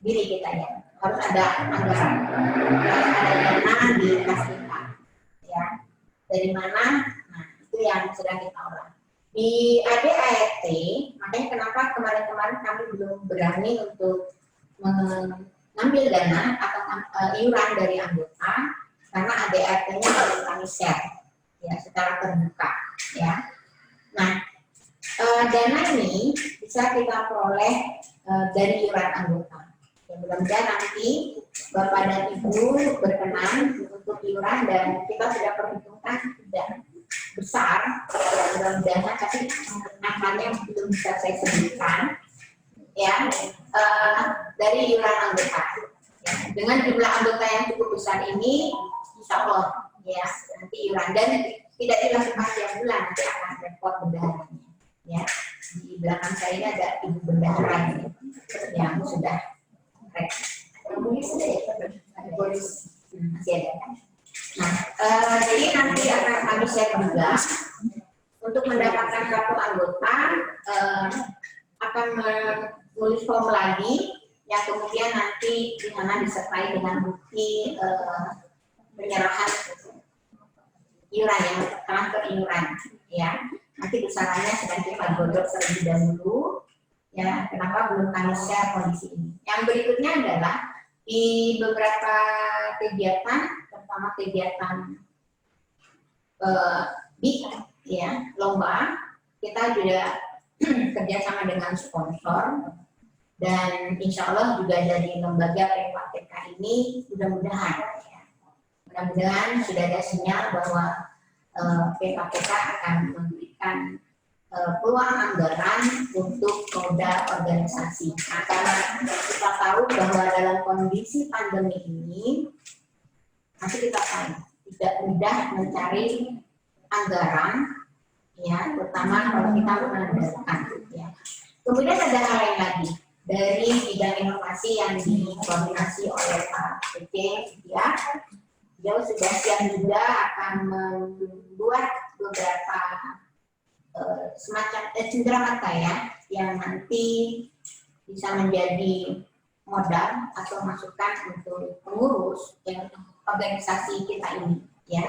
diri kita ya. harus ada anggaran, harus ada dana di kas kita, ya. Dari mana? Nah, itu yang sedang kita olah. Di ADART, makanya kenapa kemarin-kemarin kami belum berani untuk mengambil dana atau iuran dari anggota, karena ADART-nya baru kami share, ya, secara terbuka, ya. Nah, dana ini bisa kita peroleh dari iuran anggota. Ya, mudah-mudahan nanti Bapak dan Ibu berkenan untuk iuran dan kita sudah perhitungkan tidak besar, ya, mudah-mudahan, tapi angkanya belum bisa saya sebutkan, ya, dari iuran anggota. Ya, dengan jumlah anggota yang cukup besar ini, insya Allah, ya, nanti iuran dan tidak dilakukan tiap bulan, nanti akan repot bendaharanya. Ya, di belakang saya ini ada ibu bendahara yang sudah masih ada. Nah, jadi nanti akan kami share juga untuk mendapatkan kartu anggota, akan menulis form lagi yang kemudian nanti di mana disertai dengan bukti penyerahan iuran yang transfer iuran, ya. Nanti besarannya sedang kita godok terlebih dahulu, ya. Kenapa belum kami share kondisi ini? Yang berikutnya adalah di beberapa kegiatan, terutama kegiatan BIK, ya, lomba, kita juga kerjasama dengan sponsor, dan insya Allah juga dari lembaga PKPK ini mudah-mudahan, ya, mudah-mudahan sudah ada sinyal bahwa PKPK akan memberikan peluang anggaran untuk moda organisasi. Nah, karena kita tahu bahwa dalam kondisi pandemi ini, nanti kita tahu tidak mudah mencari anggaran, ya, terutama kalau kita mengandalkan, ya. Kemudian ada hal lain lagi dari bidang inovasi yang dikoordinasi oleh Pak PC, ya. Beliau sudah siap juga akan membuat beberapa semacam cenderamata, ya, yang nanti bisa menjadi modal atau masukan untuk pengurus yang organisasi kita ini, ya.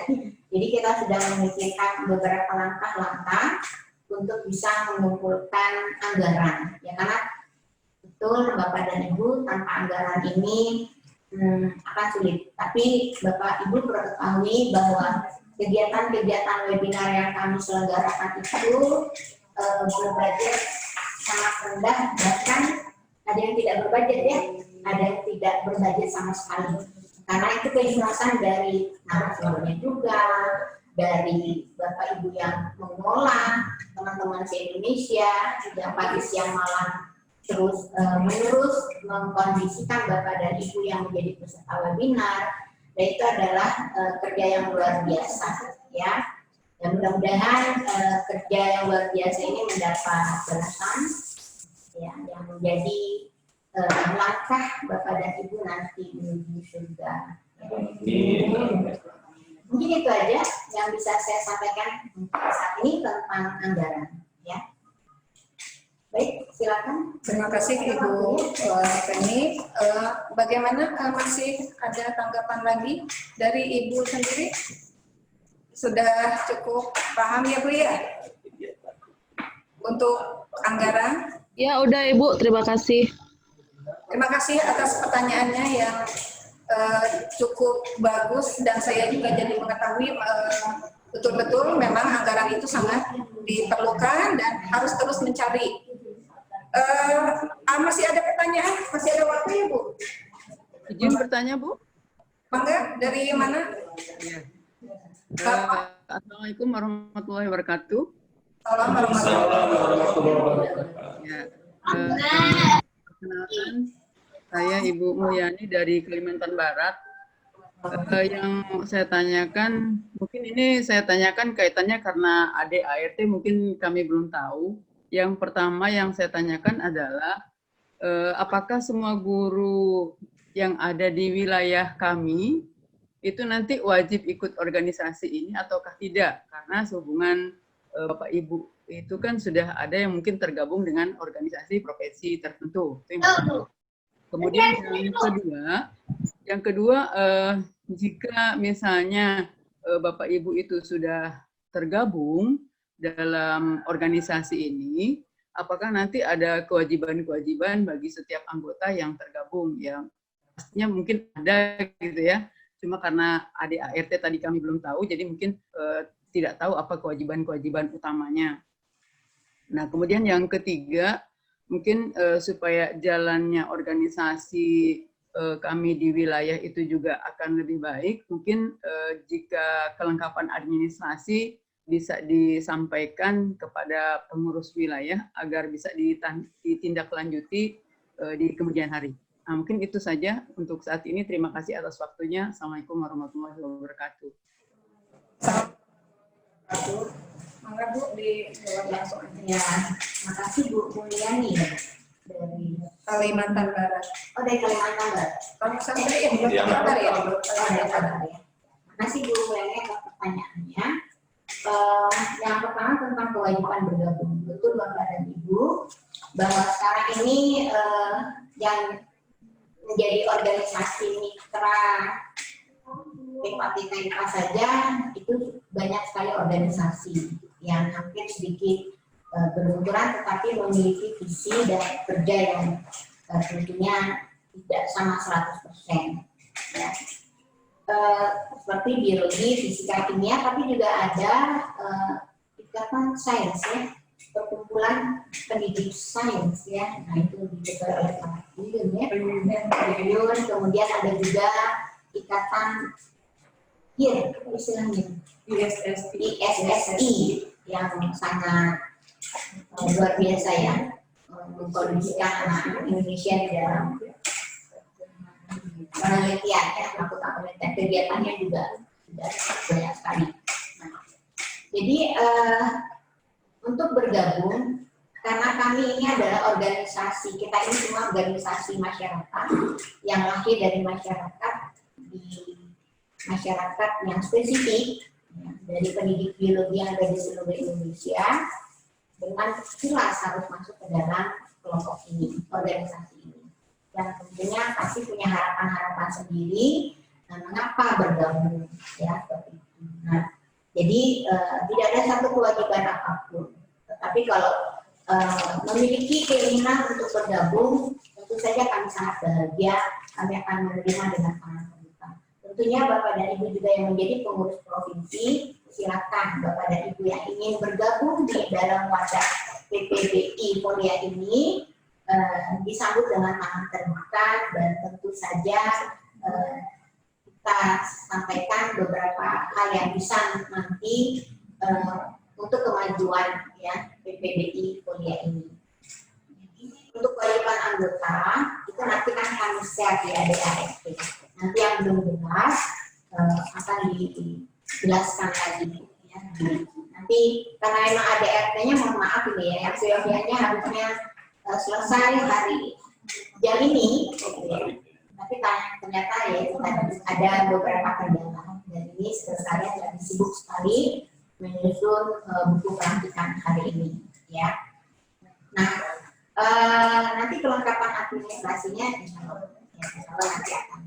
Jadi kita sudah memikirkan beberapa langkah-langkah untuk bisa mengumpulkan anggaran, ya, karena betul Bapak dan Ibu, tanpa anggaran ini akan sulit. Tapi Bapak Ibu perlu ketahui bahwa kegiatan-kegiatan webinar yang kami selenggarakan itu berbudget sangat rendah, bahkan ada yang tidak berbudget, ya, ada yang tidak berbudget sama sekali. Karena itu keikhlasan dari narasumbernya juga, dari Bapak Ibu yang mengelola, teman-teman se-Indonesia, juga pagi siang malam terus menerus mengkondisikan Bapak dan Ibu yang menjadi peserta webinar. Dan itu adalah kerja yang luar biasa, ya. Dan mudah-mudahan kerja yang luar biasa ini mendapat balasan, ya, yang menjadi langkah Bapak dan Ibu nanti menuju surga. Mungkin itu aja yang bisa saya sampaikan saat ini tentang anggaran, ya. Baik, silakan. Terima kasih Ibu Penny. Bagaimana, masih ada tanggapan lagi dari Ibu sendiri? Sudah cukup paham, ya Bu, ya? Untuk anggaran? Ya, udah Ibu, terima kasih. Terima kasih atas pertanyaannya yang cukup bagus, dan saya juga jadi mengetahui betul-betul memang anggaran itu sangat diperlukan dan harus terus mencari. Masih ada pertanyaan? Masih ada waktu, ya Bu? Izin bertanya, Bu? Mangga, dari mana? Ya. Assalamualaikum warahmatullahi wabarakatuh. Assalamualaikum warahmatullahi wabarakatuh. Ya, perkenalkan, saya Ibu Mulyani dari Kalimantan Barat. Yang saya tanyakan, mungkin ini saya tanyakan kaitannya karena ADART mungkin kami belum tahu. Yang pertama yang saya tanyakan adalah, apakah semua guru yang ada di wilayah kami itu nanti wajib ikut organisasi ini ataukah tidak? Karena sehubungan Bapak Ibu itu kan sudah ada yang mungkin tergabung dengan organisasi profesi tertentu. Itu yang pertama. Kemudian yang kedua jika misalnya Bapak Ibu itu sudah tergabung dalam organisasi ini, apakah nanti ada kewajiban-kewajiban bagi setiap anggota yang tergabung? Yang pastinya mungkin ada gitu ya. Cuma karena ADART tadi kami belum tahu, jadi mungkin tidak tahu apa kewajiban-kewajiban utamanya. Nah, kemudian yang ketiga, mungkin supaya jalannya organisasi kami di wilayah itu juga akan lebih baik, mungkin jika kelengkapan administrasi bisa disampaikan kepada pengurus wilayah agar bisa ditindaklanjuti di kemudian hari. Nah, mungkin itu saja untuk saat ini. Terima kasih atas waktunya. Assalamualaikum warahmatullahi wabarakatuh. Mangga Bu, langsung aja. Ya, makasih Bu Mulyani dari Kalimantan Barat. Oh, dari Kalimantan Barat. Kamu sampai belum kabar ya? Makasih Bu Mulyani atas pertanyaannya. Yang pertama tentang kewajiban bergabung. Betul Bapak dan Ibu bahwa sekarang ini yang menjadi organisasi mitra PKPK saja itu banyak sekali organisasi yang hampir sedikit berbenturan tetapi memiliki visi dan kerja yang tentunya tidak sama 100%. Ya. Seperti biologi, fisika, kimia, tapi juga ada ikatan sains ya, perkumpulan pendidik sains ya. Nah itu diketuai oleh Pak Yuyun ya. Kemudian ada juga ikatan istilahnya ISSI yang sangat luar biasa ya, mengkondisikan anak Indonesia di dalam penelitian ya, melakukan penelitian, kegiatannya juga sudah banyak sekali. Nah, jadi untuk bergabung, karena kami ini adalah organisasi, kita ini semua organisasi masyarakat yang lahir dari masyarakat, di masyarakat yang spesifik, ya, dari pendidik biologi yang ada di seluruh Indonesia, dengan jelas harus masuk ke dalam kelompok ini, organisasi ini. Dan tentunya pasti punya harapan-harapan sendiri, nah, mengapa bergabung, ya, seperti itu. Nah, jadi tidak ada satu kewajiban apapun. Tetapi kalau memiliki keinginan untuk bergabung, tentu saja kami sangat bahagia, kami akan menerima dengan tangan terbuka. Tentunya Bapak dan Ibu juga yang menjadi pengurus provinsi, silakan Bapak dan Ibu yang ingin bergabung di dalam wadah PPBI Polia ini disambut dengan tangan terbuka, dan tentu saja kita sampaikan beberapa hal yang bisa nanti untuk kemajuan ya PPBI Polia ini. Untuk kewajiban anggota itu nanti kan kami share di ADART. Nanti yang belum jelas akan dijelaskan lagi. Ya. Nanti karena memang ADART-nya mohon maaf ini ya, yang seyogianya harusnya selesai hari jam ini, tapi ternyata ya ada beberapa kendala, dan ini sekretariat lagi sibuk sekali menyusun buku pelantikan hari ini, ya. Nah, nanti kelengkapan administrasinya insya Allah nanti akan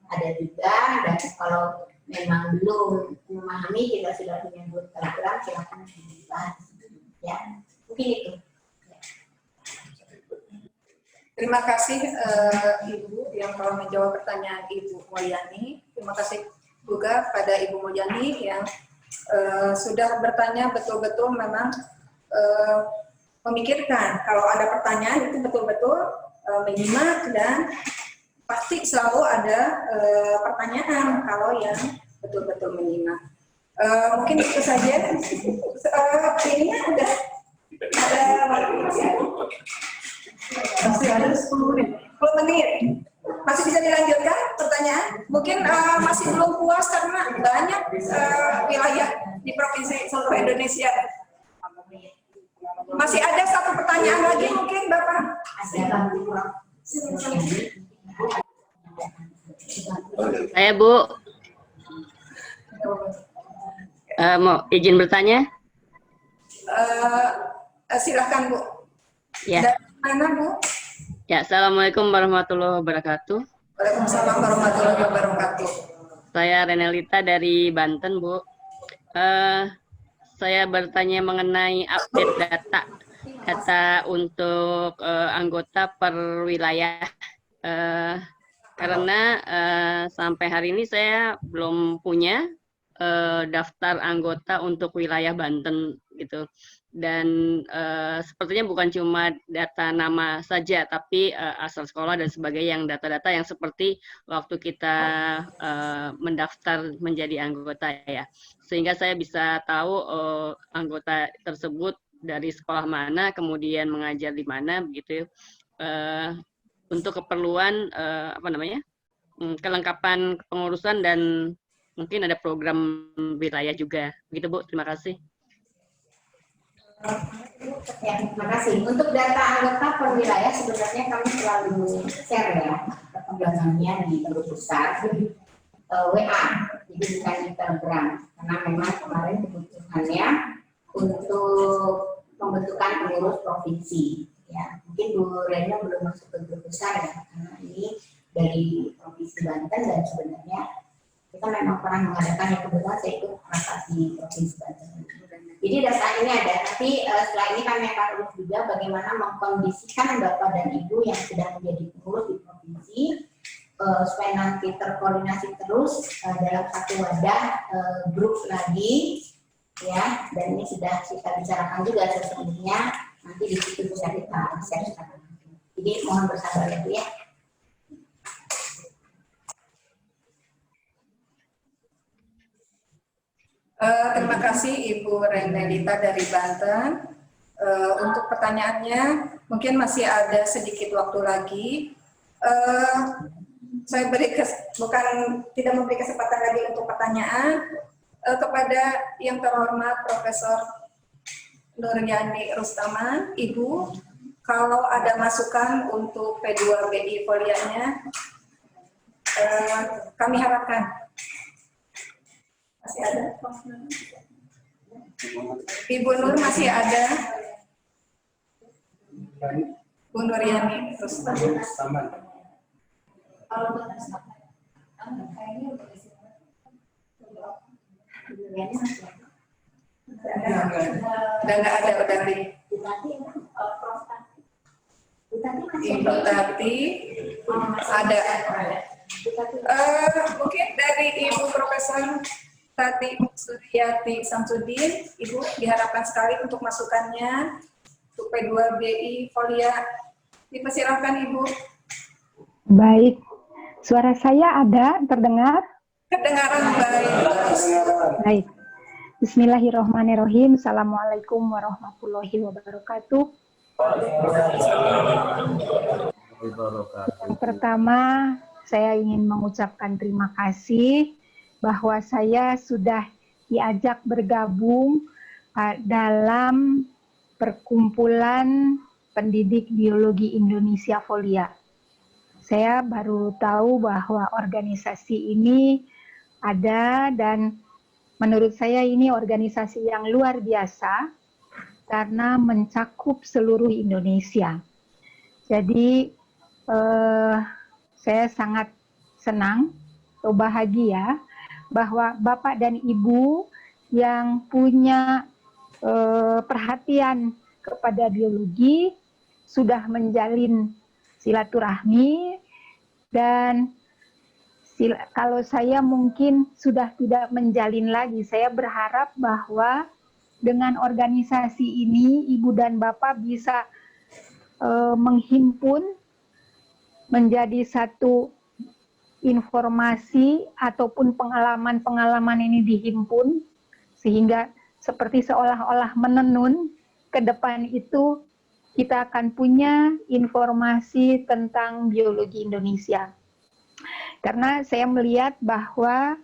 ada juga, dan kalau memang belum memahami, kita sudah punya buku program, silakan dibahas, ya. Mungkin itu. Terima kasih Ibu yang telah menjawab pertanyaan Ibu Mulyani. Terima kasih juga pada Ibu Mulyani yang sudah bertanya betul-betul memang memikirkan kalau ada pertanyaan itu betul-betul menyimak, dan pasti selalu ada pertanyaan kalau yang betul-betul menyimak. Mungkin itu saja. Ini udah ada masih ada 10 menit. Masih bisa dilanjutkan pertanyaan? Mungkin masih belum puas karena banyak wilayah di provinsi seluruh Indonesia. Masih ada satu pertanyaan lagi mungkin Bapak? Saya Bu, mau izin bertanya? Silakan Bu. Ya. Dari mana Bu? Ya, Assalamualaikum warahmatullahi wabarakatuh. Waalaikumsalam warahmatullahi wabarakatuh. Saya Renelita dari Banten, Bu. Saya bertanya mengenai update data untuk anggota per wilayah. Karena sampai hari ini saya belum punya daftar anggota untuk wilayah Banten gitu. Dan sepertinya bukan cuma data nama saja, tapi asal sekolah dan sebagainya, yang data-data yang seperti waktu kita mendaftar menjadi anggota ya, sehingga saya bisa tahu anggota tersebut dari sekolah mana, kemudian mengajar di mana, begitu untuk keperluan kelengkapan pengurusan dan mungkin ada program wilayah juga, begitu Bu. Terima kasih. Ya, terima kasih. Untuk data anggota per wilayah sebenarnya kami selalu share ya perkembangannya di grup besar WA, jadi bukan di Telegram, karena memang kemarin kebutuhannya untuk pembentukan pengurus provinsi. Ya, mungkin Bu Rena belum masuk ke grup besar ya, karena ini dari provinsi Banten dan sebenarnya kita memang pernah mengadakan yang kebetulan saya ikut rapat di provinsi Banten. Jadi data ini ada, nanti setelah ini kami akan urus juga bagaimana mengkondisikan Bapak dan Ibu yang sudah menjadi pengurus di provinsi, supaya nanti terkoordinasi terus dalam satu wadah grup lagi, ya. Dan ini sudah kita bicarakan juga sesungguhnya, nanti di situ bisa kita share. Jadi mohon bersabar ya Bu ya. Terima kasih Ibu Renelita dari Banten. Untuk pertanyaannya, mungkin masih ada sedikit waktu lagi. Saya tidak memberi kesempatan lagi untuk pertanyaan kepada yang terhormat Profesor Nuryani Rustaman. Ibu, kalau ada masukan untuk P2BI folianya, kami harapkan. Masih ada? Ibu Nur masih ada? Bu Nuryani Rustaman. Udah nggak ada, udah di. Ibu Tati ada. Mungkin dari Ibu Profesor Tati Suryati Samsudin, Ibu diharapkan sekali untuk masukannya untuk P2BI Folia. Dipersilakan Ibu. Baik, suara saya ada, terdengar? Kedengaran baik. Baik. Bismillahirrahmanirrahim. Assalamualaikum warahmatullahi wabarakatuh. Yang pertama, saya ingin mengucapkan terima kasih bahwa saya sudah diajak bergabung dalam perkumpulan pendidik biologi Indonesia Folia. Saya baru tahu bahwa organisasi ini ada dan menurut saya ini organisasi yang luar biasa karena mencakup seluruh Indonesia. Jadi saya sangat senang atau bahagia bahwa Bapak dan Ibu yang punya perhatian kepada biologi sudah menjalin silaturahmi dan kalau saya mungkin sudah tidak menjalin lagi. Saya berharap bahwa dengan organisasi ini Ibu dan Bapak bisa menghimpun menjadi satu informasi ataupun pengalaman-pengalaman ini dihimpun sehingga seperti seolah-olah menenun ke depan itu kita akan punya informasi tentang biologi Indonesia. Karena saya melihat bahwa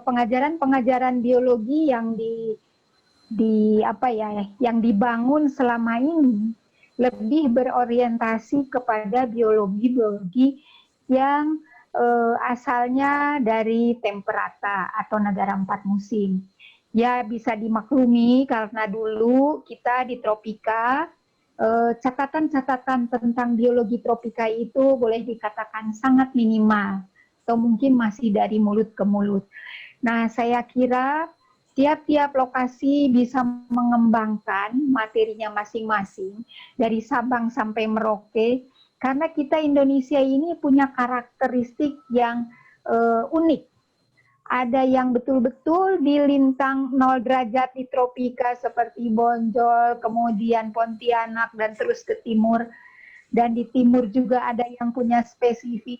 pengajaran-pengajaran biologi yang yang dibangun selama ini lebih berorientasi kepada biologi yang asalnya dari temperata atau negara 4 musim. Ya bisa dimaklumi karena dulu kita di tropika catatan-catatan tentang biologi tropika itu boleh dikatakan sangat minimal, atau mungkin masih dari mulut ke mulut. Nah, saya kira tiap-tiap lokasi bisa mengembangkan materinya masing-masing, dari Sabang sampai Merauke, karena kita Indonesia ini punya karakteristik yang unik. Ada yang betul-betul di lintang 0 derajat di tropika seperti Bonjol, kemudian Pontianak, dan terus ke timur. Dan di timur juga ada yang punya spesifik.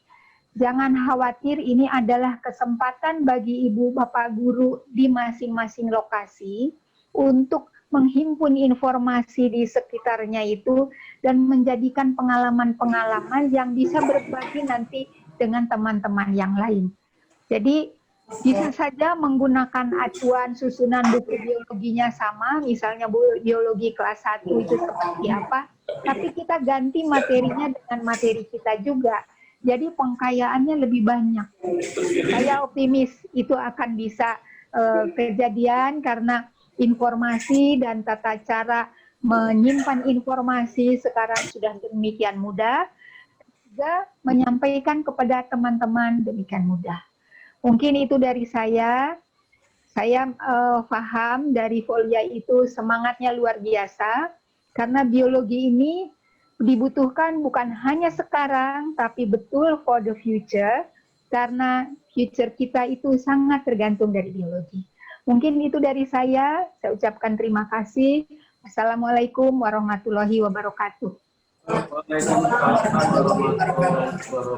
Jangan khawatir, ini adalah kesempatan bagi ibu bapak guru di masing-masing lokasi untuk menghimpun informasi di sekitarnya itu dan menjadikan pengalaman-pengalaman yang bisa berbagi nanti dengan teman-teman yang lain. Jadi bisa saja menggunakan acuan susunan buku biologinya sama, misalnya biologi kelas 1 itu seperti apa, tapi kita ganti materinya dengan materi kita juga. Jadi pengkayaannya lebih banyak. Saya optimis itu akan bisa kejadian karena informasi dan tata cara menyimpan informasi sekarang sudah demikian mudah, juga menyampaikan kepada teman-teman demikian mudah. Mungkin itu dari saya. Saya paham dari Folia itu semangatnya luar biasa, karena biologi ini dibutuhkan bukan hanya sekarang, tapi betul for the future, karena future kita itu sangat tergantung dari biologi. Mungkin itu dari saya ucapkan terima kasih. Assalamualaikum warahmatullahi wabarakatuh.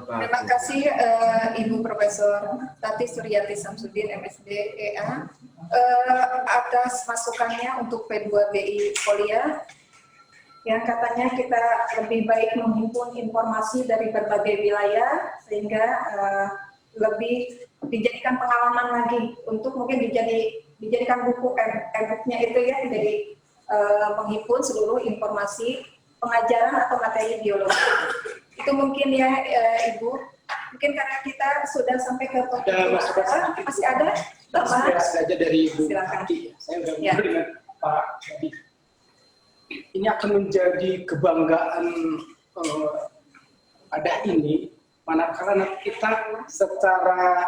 Terima kasih Ibu Profesor Tati Suryati Samsudin, MSD EA, atas masukannya untuk P2BI Folia, yang katanya kita lebih baik menghimpun informasi dari berbagai wilayah sehingga lebih dijadikan pengalaman lagi untuk mungkin dijadikan buku e-booknya itu ya, jadi menghimpun seluruh informasi pengajaran atau materi biologi. Itu mungkin ya Ibu. Mungkin karena kita sudah sampai ke masih ada? Sudah saja dari Ibu. Silakan. Saya sudah ngobrol dengan Pak Jadi. Ini akan menjadi kebanggaan pada ini, manakala nanti kita secara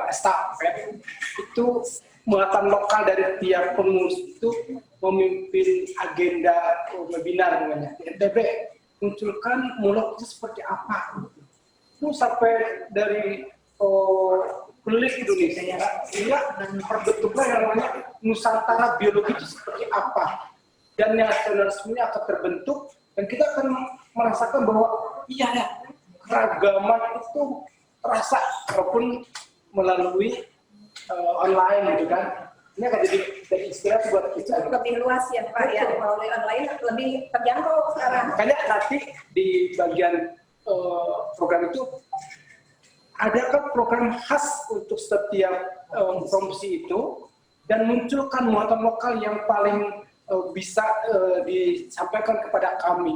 estafet itu muatan lokal dari tiap pengurus itu memimpin agenda webinar namanya. NTB munculkan mulok itu seperti apa? Itu sampai dari penulis Indonesia sehingga terbentuklah yang namanya Nusantara Biologi itu seperti apa, dan nasionalismenya akan terbentuk dan kita akan merasakan bahwa iya ya, keragaman itu terasa walaupun melalui online gitu kan. Ini akan jadi inspirasi buat kita. Lebih luas ya Pak ya, melalui online lebih terjangkau sekarang. Makanya nanti di bagian program itu adakah program khas untuk setiap promosi itu dan munculkan muatan lokal yang paling bisa disampaikan kepada kami.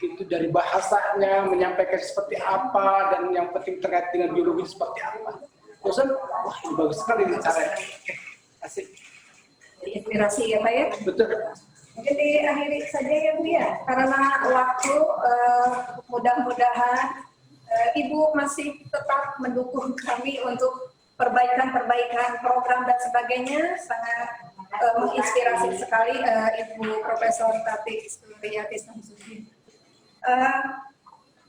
Itu dari bahasanya menyampaikan seperti apa dan yang penting terkait dengan biologi seperti apa. Bosan, wah ini bagus sekali caranya. Asik. Inspirasi ya Pak ya? Betul. Mungkin diakhiri saja ya Bu ya, karena waktu mudah-mudahan Ibu masih tetap mendukung kami untuk perbaikan-perbaikan program dan sebagainya. Sangat menginspirasi sekali Ibu Profesor Tati Suryati Samsudin.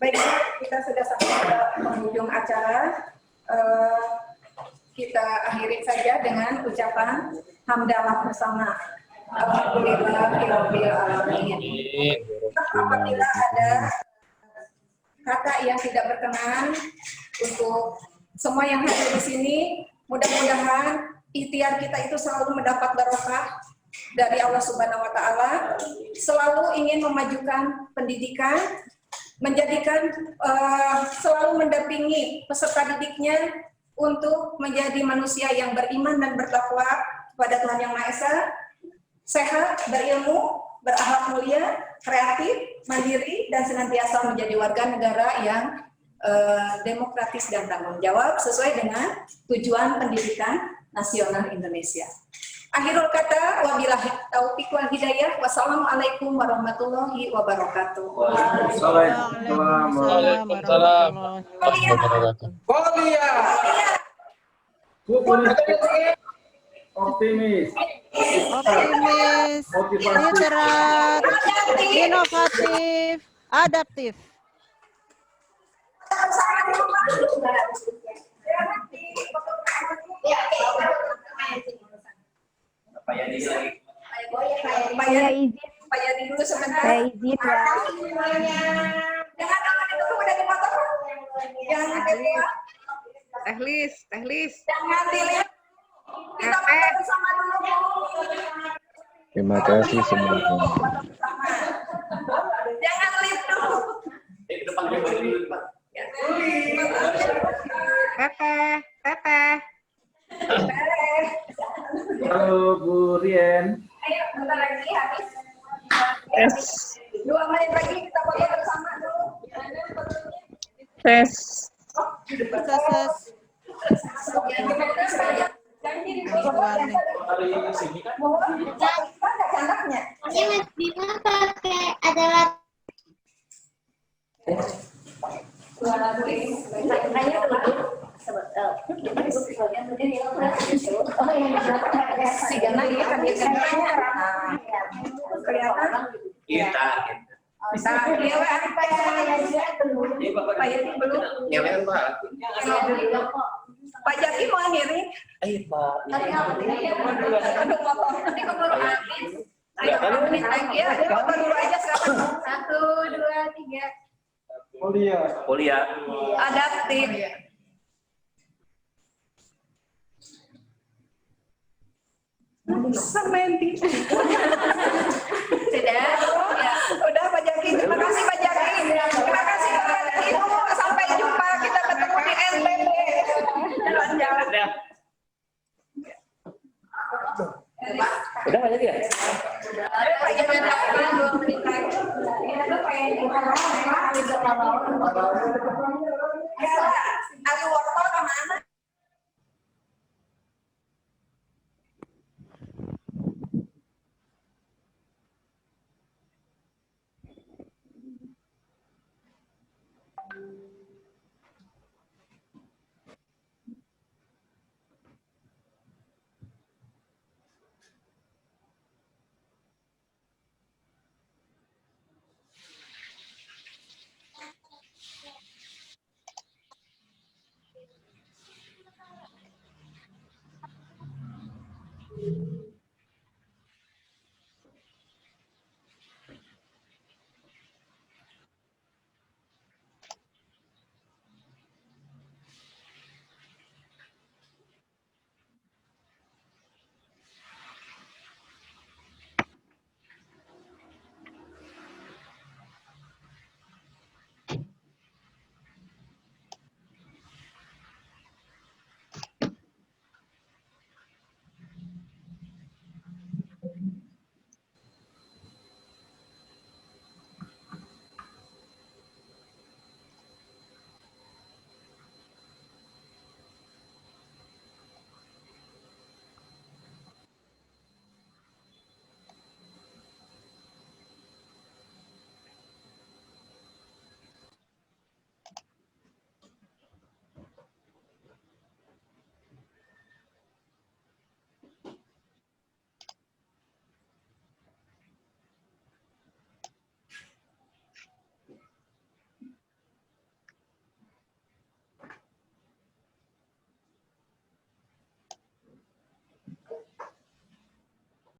Baiklah, kita sudah sampai ke penghujung acara. Kita akhiri saja dengan ucapan hamdalah bersama. Alhamdulillahirabbil alamin. Apabila ada kata yang tidak berkenan untuk semua yang hadir di sini, mudah-mudahan ikhtiar kita itu selalu mendapat barokah dari Allah Subhanahu wa taala, selalu ingin memajukan pendidikan, menjadikan selalu mendampingi peserta didiknya untuk menjadi manusia yang beriman dan bertakwa kepada Tuhan Yang Maha Esa, sehat, berilmu, berakhlak mulia, kreatif, mandiri, dan senantiasa menjadi warga negara yang demokratis dan tanggung jawab sesuai dengan tujuan pendidikan nasional Indonesia. Akhirul kata, wabillahi taufiq wal hidayah. Wassalamualaikum warahmatullahi wabarakatuh. Waalaikumsalam warahmatullahi wabarakatuh. Optimis, literat, inovatif, adaptif. Saya izin. Pak Yani dulu sebentar. Saya izin ya. Jangan itu udah dipotong. Jangan dilihat. Tehlis. Jangan dilihat. Kita foto bersama dulu. Terima kasih semuanya. Jangan lihat dulu. Teteh. Halo Bu Rien. Ayo, bentar lagi habis. Tes. 2 menit lagi kita foto bersama dulu. Tes. Pak Jaki mau ngirim? Ayo Pak. Nanti keburu habis. Ayo, menit lagi ya. Foto dulu aja sekarang. 1, 2, 3. Kuliah. Adaptif. Sementi. Sudah? Ya, udah Pak Jaki. Terima kasih Pak Jaki. Terima kasih Bapak dan Ibu. Sampai jumpa. Kita ketemu di NTB. Jalan-jalan. Udah banyak ya? Ada Pak Jaki 2 menit lagi. Ini ada Pak Yani.